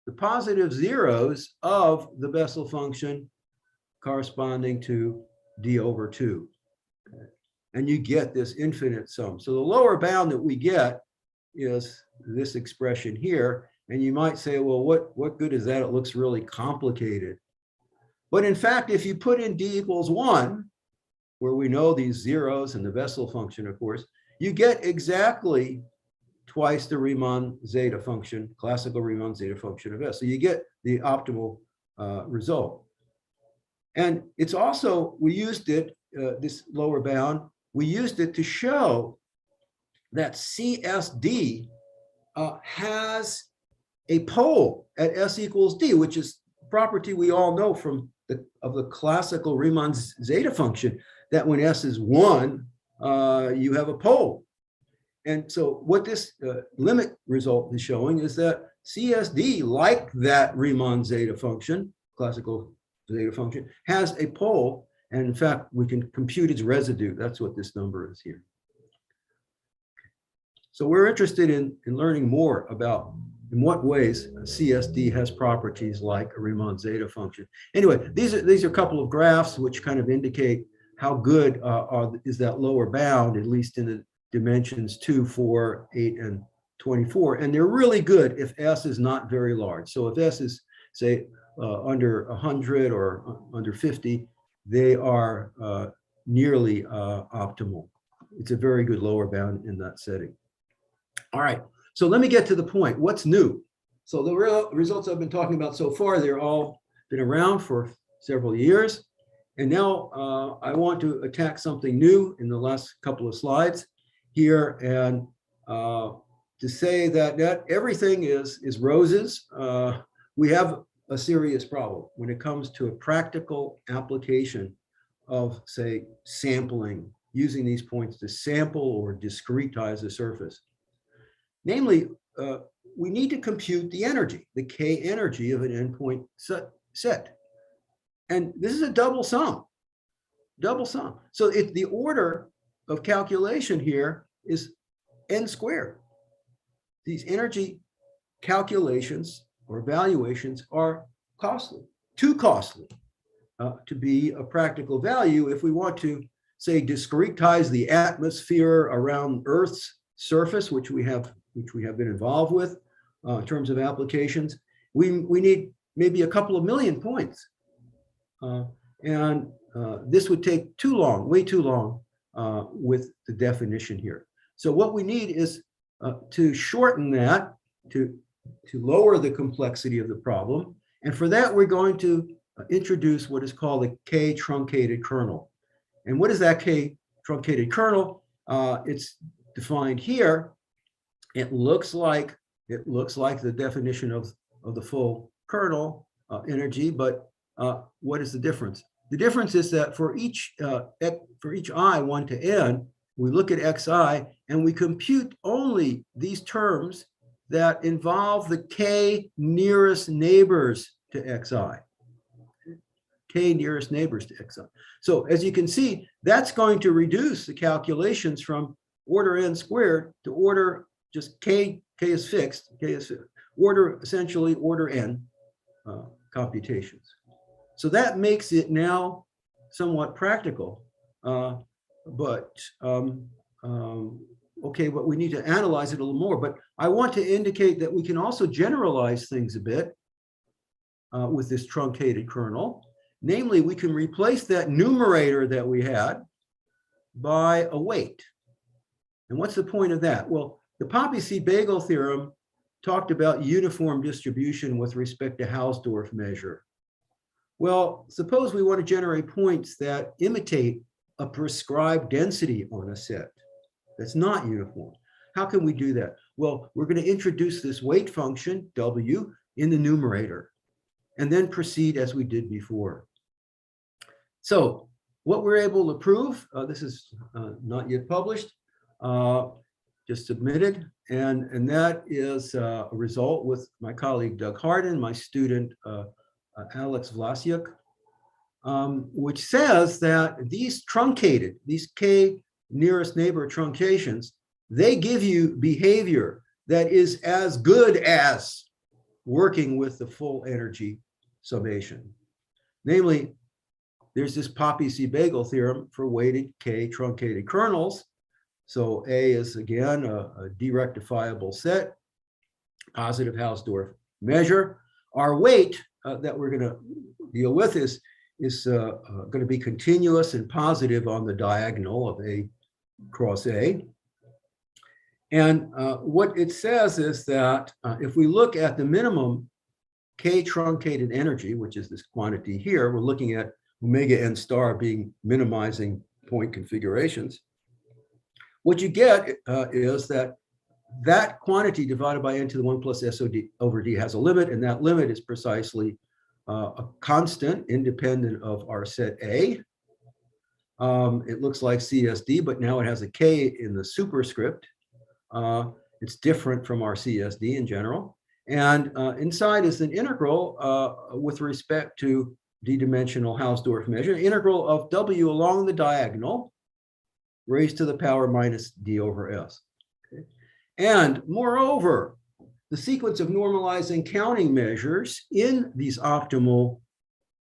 the positive zeros of the Bessel function corresponding to D over 2. Okay. And you get this infinite sum. So the lower bound that we get is this expression here. And you might say, well, what good is that? It looks really complicated. But in fact, if you put in D equals 1, where we know these zeros and the Bessel function, of course, you get exactly twice the Riemann zeta function, classical Riemann zeta function of S. So you get the optimal result. And it's also, we used it, this lower bound, we used it to show that CSD has a pole at S equals D, which is a property we all know from the classical Riemann zeta function, that when S is 1, you have a pole. And so what this limit result is showing is that CSD, like that Riemann zeta function, classical zeta function, has a pole, and in fact we can compute its residue. That's what this number is here. So we're interested in learning more about in what ways CSD has properties like a Riemann zeta function. Anyway, these are a couple of graphs which kind of indicate how good is that lower bound, at least in the dimensions 2, 4, 8, and 24. And they're really good if S is not very large. So if S is, say, under 100 or under 50, they are nearly optimal. It's a very good lower bound in that setting. All right, so let me get to the point. What's new? So the results I've been talking about so far, they're all been around for several years. And now I want to attack something new in the last couple of slides here, and to say that not everything is roses. We have a serious problem when it comes to a practical application of, say, sampling, using these points to sample or discretize a surface. Namely, we need to compute the energy, the K energy of an endpoint set. And this is a double sum. So if the order of calculation here is n squared, these energy calculations or evaluations are costly, too costly to be a practical value if we want to, say, discretize the atmosphere around Earth's surface, which we have been involved with in terms of applications. We need maybe a couple of million points. And this would take too long, way too long with the definition here. So what we need is to shorten that, to lower the complexity of the problem. And for that, we're going to introduce what is called a K truncated kernel. And what is that K truncated kernel? It's defined here. It looks like the definition of the full kernel energy, but what is the difference? The difference is that for each I, 1 to n, we look at xi and we compute only these terms that involve the k nearest neighbors to xi. K nearest neighbors to xi. So as you can see, that's going to reduce the calculations from order n squared to order just k is fixed, order essentially order n computations. So that makes it now somewhat practical, okay, but we need to analyze it a little more. But I want to indicate that we can also generalize things a bit with this truncated kernel. Namely, we can replace that numerator that we had by a weight. And what's the point of that? Well, the Poppy-C-Bagel theorem talked about uniform distribution with respect to Hausdorff measure. Well, suppose we want to generate points that imitate a prescribed density on a set that's not uniform. How can we do that? Well, we're going to introduce this weight function, W, in the numerator, and then proceed as we did before. So what we're able to prove, this is not yet published, just submitted, and that is a result with my colleague Doug Hardin, my student Alex Vlasiuk, which says that these K nearest neighbor truncations, they give you behavior that is as good as working with the full energy summation. Namely, there's this Poppy-C-Bagel theorem for weighted K truncated kernels. So A is again a derectifiable set, positive Hausdorff measure. Our weight that we're going to deal with is going to be continuous and positive on the diagonal of A cross A. And what it says is that if we look at the minimum K truncated energy, which is this quantity here, we're looking at omega n star being minimizing point configurations. What you get is that quantity divided by n to the 1 plus SOD over D has a limit, and that limit is precisely a constant independent of our set A. It looks like CSD, but now it has a K in the superscript. It's different from our CSD in general. And inside is an integral with respect to D-dimensional Hausdorff measure, integral of W along the diagonal raised to the power minus D over S. Okay. And moreover, the sequence of normalizing counting measures in these optimal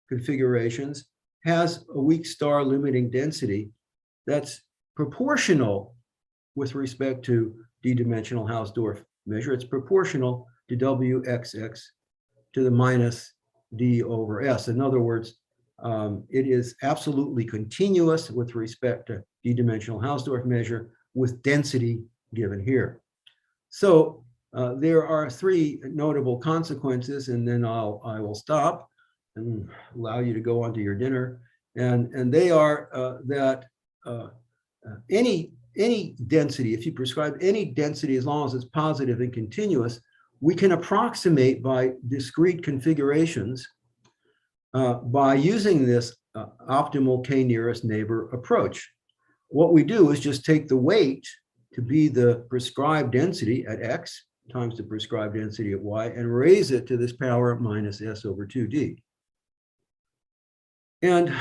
configurations has a weak star limiting density that's proportional with respect to D-dimensional Hausdorff measure. It's proportional to WXX to the minus D over S. In other words, it is absolutely continuous with respect to D-dimensional Hausdorff measure with density given here. So there are three notable consequences, and then I will stop and allow you to go on to your dinner. and they are that any density, if you prescribe any density, as long as it's positive and continuous, we can approximate by discrete configurations by using this optimal k nearest neighbor approach. What we do is just take the weight to be the prescribed density at x times the prescribed density at y and raise it to this power minus s over 2d. And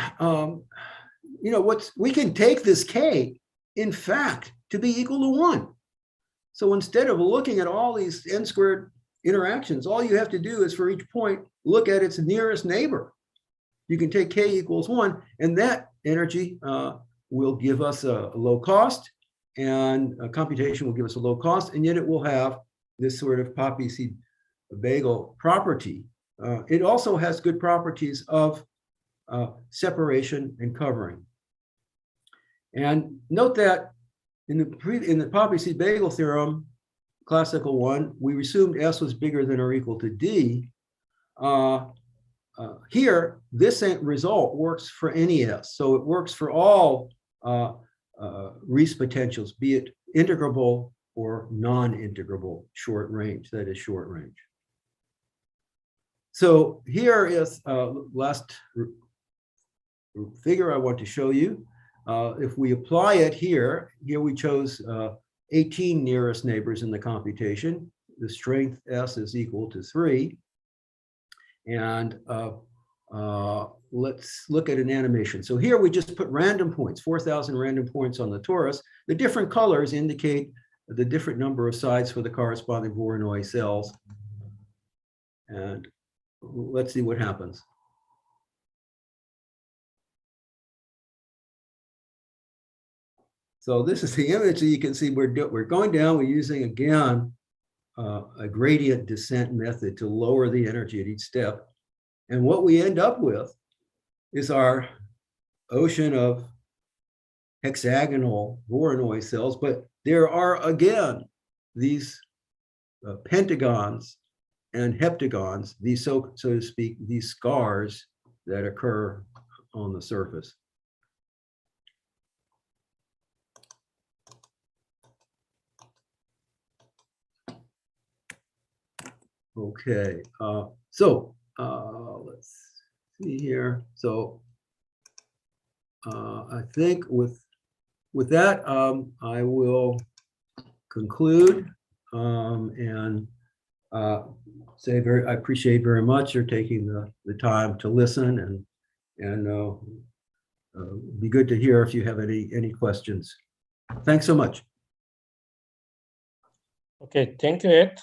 you know, we can take this k, in fact, to be equal to 1. So instead of looking at all these n squared interactions, all you have to do is for each point, look at its nearest neighbor. You can take k equals 1, and that energy will give us a low cost, and a computation will give us a low cost, and yet it will have this sort of poppy seed bagel property. It also has good properties of separation and covering. And note that in the poppy seed bagel theorem, classical one, we assumed S was bigger than or equal to D. Here, this result works for any S. So it works for all Rees potentials, be it integrable or non-integrable short range, that is short range. So here is last figure I want to show you. If we apply it here we chose 18 nearest neighbors in the computation. The strength S is equal to 3. And let's look at an animation. So here we just put random points, 4,000 random points on the torus. The different colors indicate the different number of sides for the corresponding Voronoi cells. And let's see what happens. So this is the image that you can see we're going down. We're using, again, a gradient descent method to lower the energy at each step. And what we end up with is our ocean of hexagonal Voronoi cells, but there are, again, these pentagons and heptagons, these so to speak, these scars that occur on the surface. Okay, let's see here. So I think with that, I will conclude and say I appreciate very much your taking the time to listen, and be good to hear if you have any questions. Thanks so much. Okay, thank you, Ed.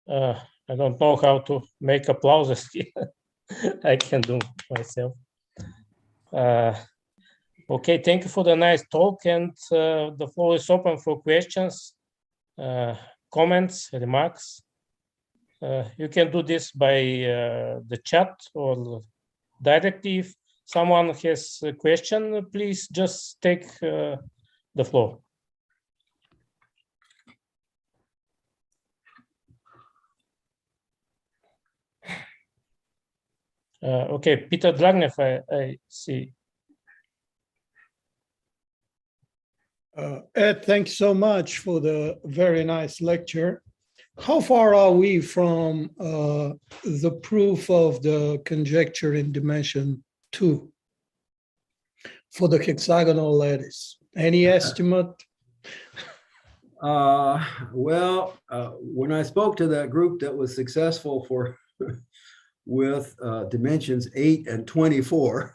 I don't know how to make applauses here. I can do myself. Okay, thank you for the nice talk, and the floor is open for questions, comments, remarks. You can do this by the chat or directly. If someone has a question, please just take the floor. Okay, Peter Dragnev, I see. Ed, thanks so much for the very nice lecture. How far are we from the proof of the conjecture in dimension 2 for the hexagonal lattice? Any estimate? Well, when I spoke to that group that was successful for with dimensions 8 and 24,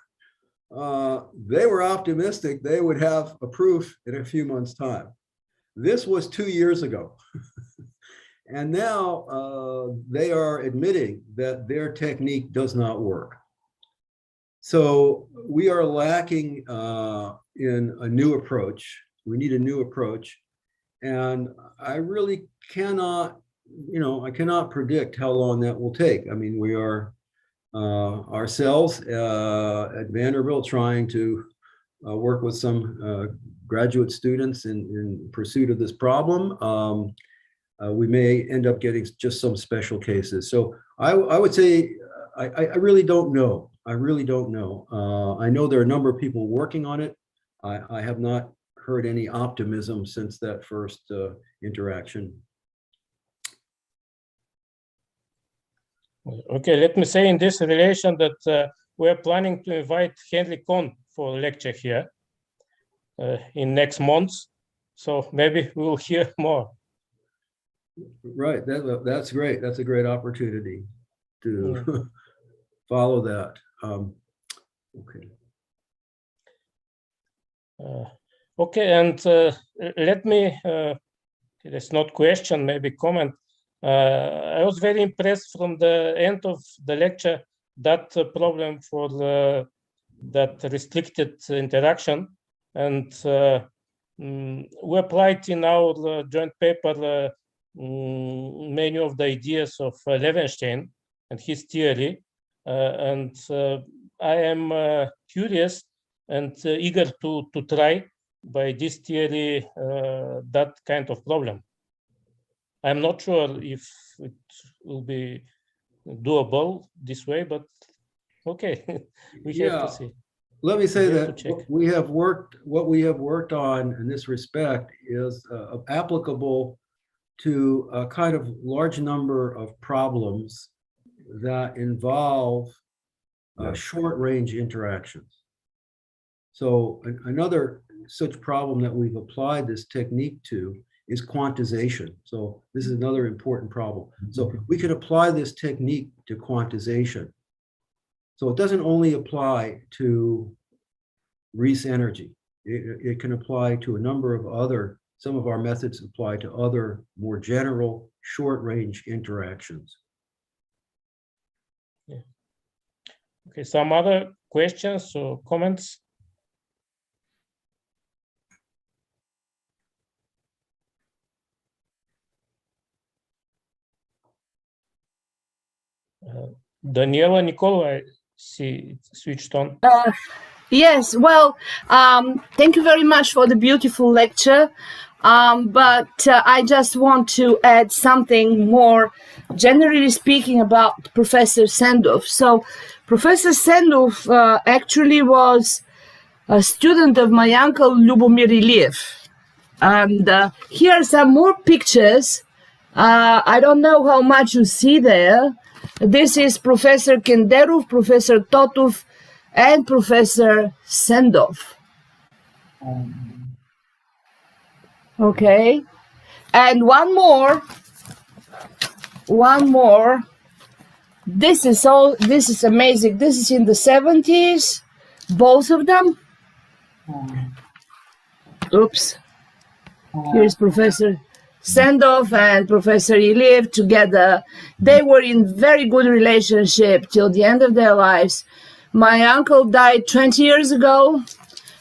they were optimistic they would have a proof in a few months' time. This was 2 years ago. And now they are admitting that their technique does not work. So we are lacking in a new approach. We need a new approach. And I really cannot, I cannot predict how long that will take. I mean, we are ourselves at Vanderbilt trying to work with some graduate students in pursuit of this problem. We may end up getting just some special cases. So I would say I really don't know. I really don't know. I know there are a number of people working on it. I have not heard any optimism since that first interaction. Okay, let me say in this relation that we're planning to invite Henry Kohn for a lecture here in next month. So maybe we'll hear more. Right, that's great. That's a great opportunity to follow that. Okay. Okay, and let me, it's not question, maybe comment. I was very impressed from the end of the lecture that problem for that restricted interaction, and we applied in our joint paper many of the ideas of Levenstein and his theory, and I am curious and eager to try by this theory that kind of problem. I'm not sure if it will be doable this way, but okay, we have to see. Let me say that what we have worked on in this respect is applicable to a kind of large number of problems that involve short-range interactions. So another such problem that we've applied this technique to is quantization. So this is another important problem. So we can apply this technique to quantization. So it doesn't only apply to Rees energy. It can apply to a number of other, some of our methods apply to other more general short-range interactions. Yeah. Okay, some other questions or comments? Daniela, Nicole, I see it switched on. Yes, well, thank you very much for the beautiful lecture. But I just want to add something more generally speaking about Professor Sendov. So Professor Sendov actually was a student of my uncle Lubomir Iliev. And here are some more pictures. I don't know how much you see there. This is Professor Kenderov, Professor Totov, and Professor Sendov. Okay, and one more. This is amazing. This is in the 70s, both of them. Oops. Here's Professor Sendov and Professor Iliev together. They were in very good relationship till the end of their lives. My uncle died 20 years ago.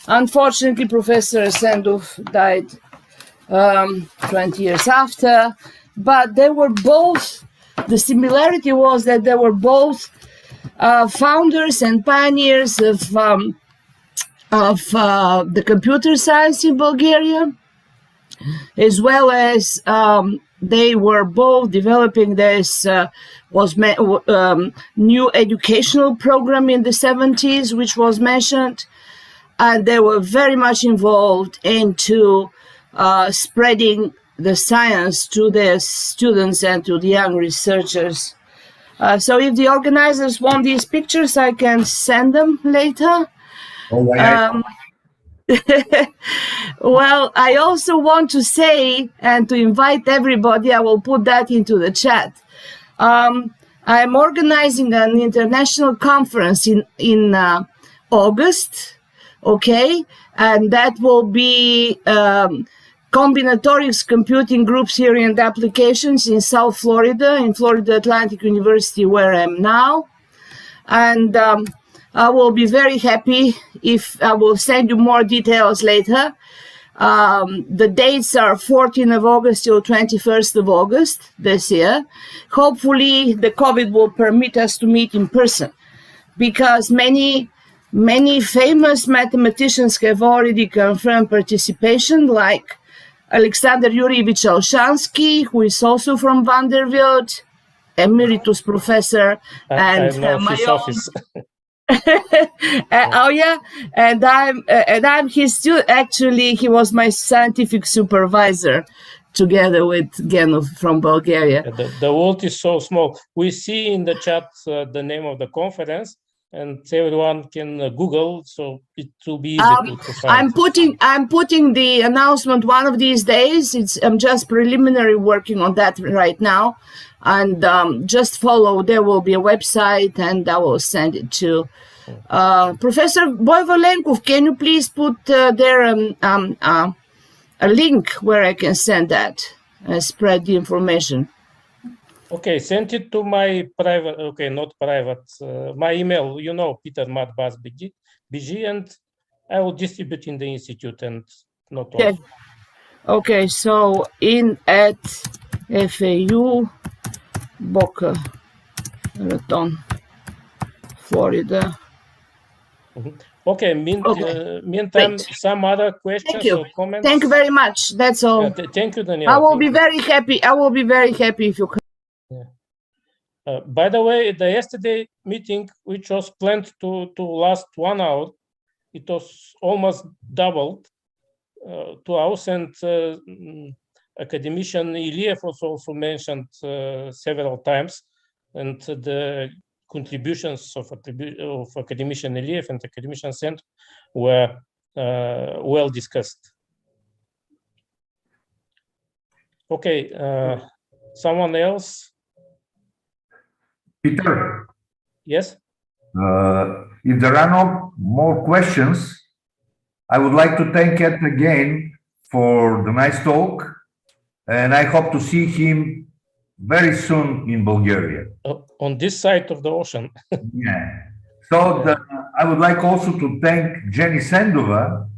Unfortunately, Professor Sendov died 20 years after. But they were both, the similarity was that they were both founders and pioneers of the computer science in Bulgaria, as well as they were both developing this new educational program in the 70s, which was mentioned, and they were very much involved into spreading the science to their students and to the young researchers. So if the organizers want these pictures, I can send them later. Oh, yeah. Well, I also want to say and to invite everybody, I will put that into the chat. I'm organizing an international conference in August, okay? And that will be combinatorics computing groups theory and applications in South Florida, in Florida Atlantic University, where I am now. And I will be very happy if I will send you more details later. The dates are 14th of August till 21st of August this year. Hopefully the COVID will permit us to meet in person, because many famous mathematicians have already confirmed participation, like Alexander Yurievich Alshansky, who is also from Vanderbilt, emeritus professor, and my own Oh yeah, and I'm his student. Actually, he was my scientific supervisor, together with Genov from Bulgaria. The world is so small. We see in the chat the name of the conference, and everyone can Google, so it will be easy to find. I'm putting the announcement one of these days. I'm just preliminary working on that right now, and just follow. There will be a website, and I will send it to Professor Boyvolenkov. Can you please put there a link where I can send that and spread the information? Okay, send it to my private, okay, not private, my email, you know, Peter@BG, and I will distribute in the institute and not all. Okay, so in at FAU Boca Raton, Florida. Okay, meantime, Great. some other questions or comments? Thank you very much. That's all. Thank you, Daniel. I will be very happy. I will be very happy if you come. By the way, the yesterday meeting, which was planned to last 1 hour, it was almost doubled 2 hours, and academician Iliev was also mentioned several times, and the contributions of academician Iliev and academician Sendov were well discussed. Okay, someone else? Peter, Yes? if there are no more questions, I would like to thank Ed again for the nice talk, and I hope to see him very soon in Bulgaria. On this side of the ocean. Yeah. So I would like also to thank Jenny Sendova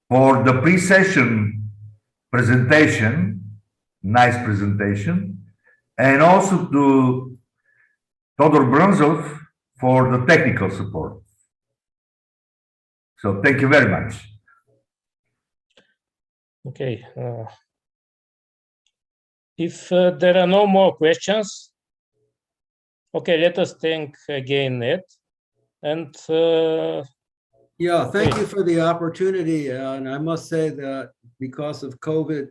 for the pre-session presentation, nice presentation, and also to Todor Bronzov for the technical support. So thank you very much. Okay. If there are no more questions, okay, let us thank again Ed. And yeah, thank you for the opportunity. And I must say that because of COVID,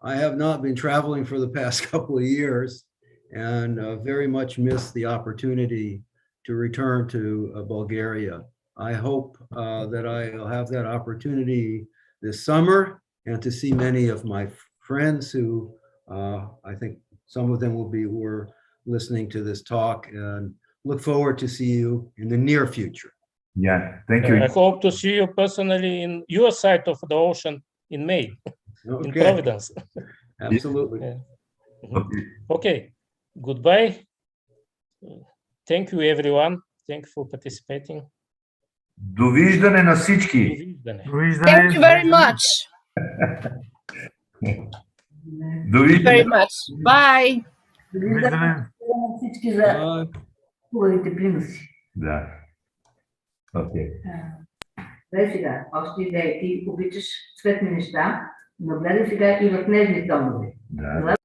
I have not been traveling for the past couple of years, and very much miss the opportunity to return to Bulgaria. I hope that I'll have that opportunity this summer, and to see many of my friends who I think some of them were listening to this talk, and look forward to see you in the near future. Yeah, thank you. I hope to see you personally in your side of the ocean in May, in Providence. Absolutely. Yeah. Okay, goodbye. Thank you, everyone. Thank you for participating. Довиждане на всички. Thank you very much. Довиждане. Very much. Bye. Всички за хубавите приноси. Да. Окей. Дай сега, още идея. Ти обичаш цветни неща, но гледай сега и в нежни тонове. Да.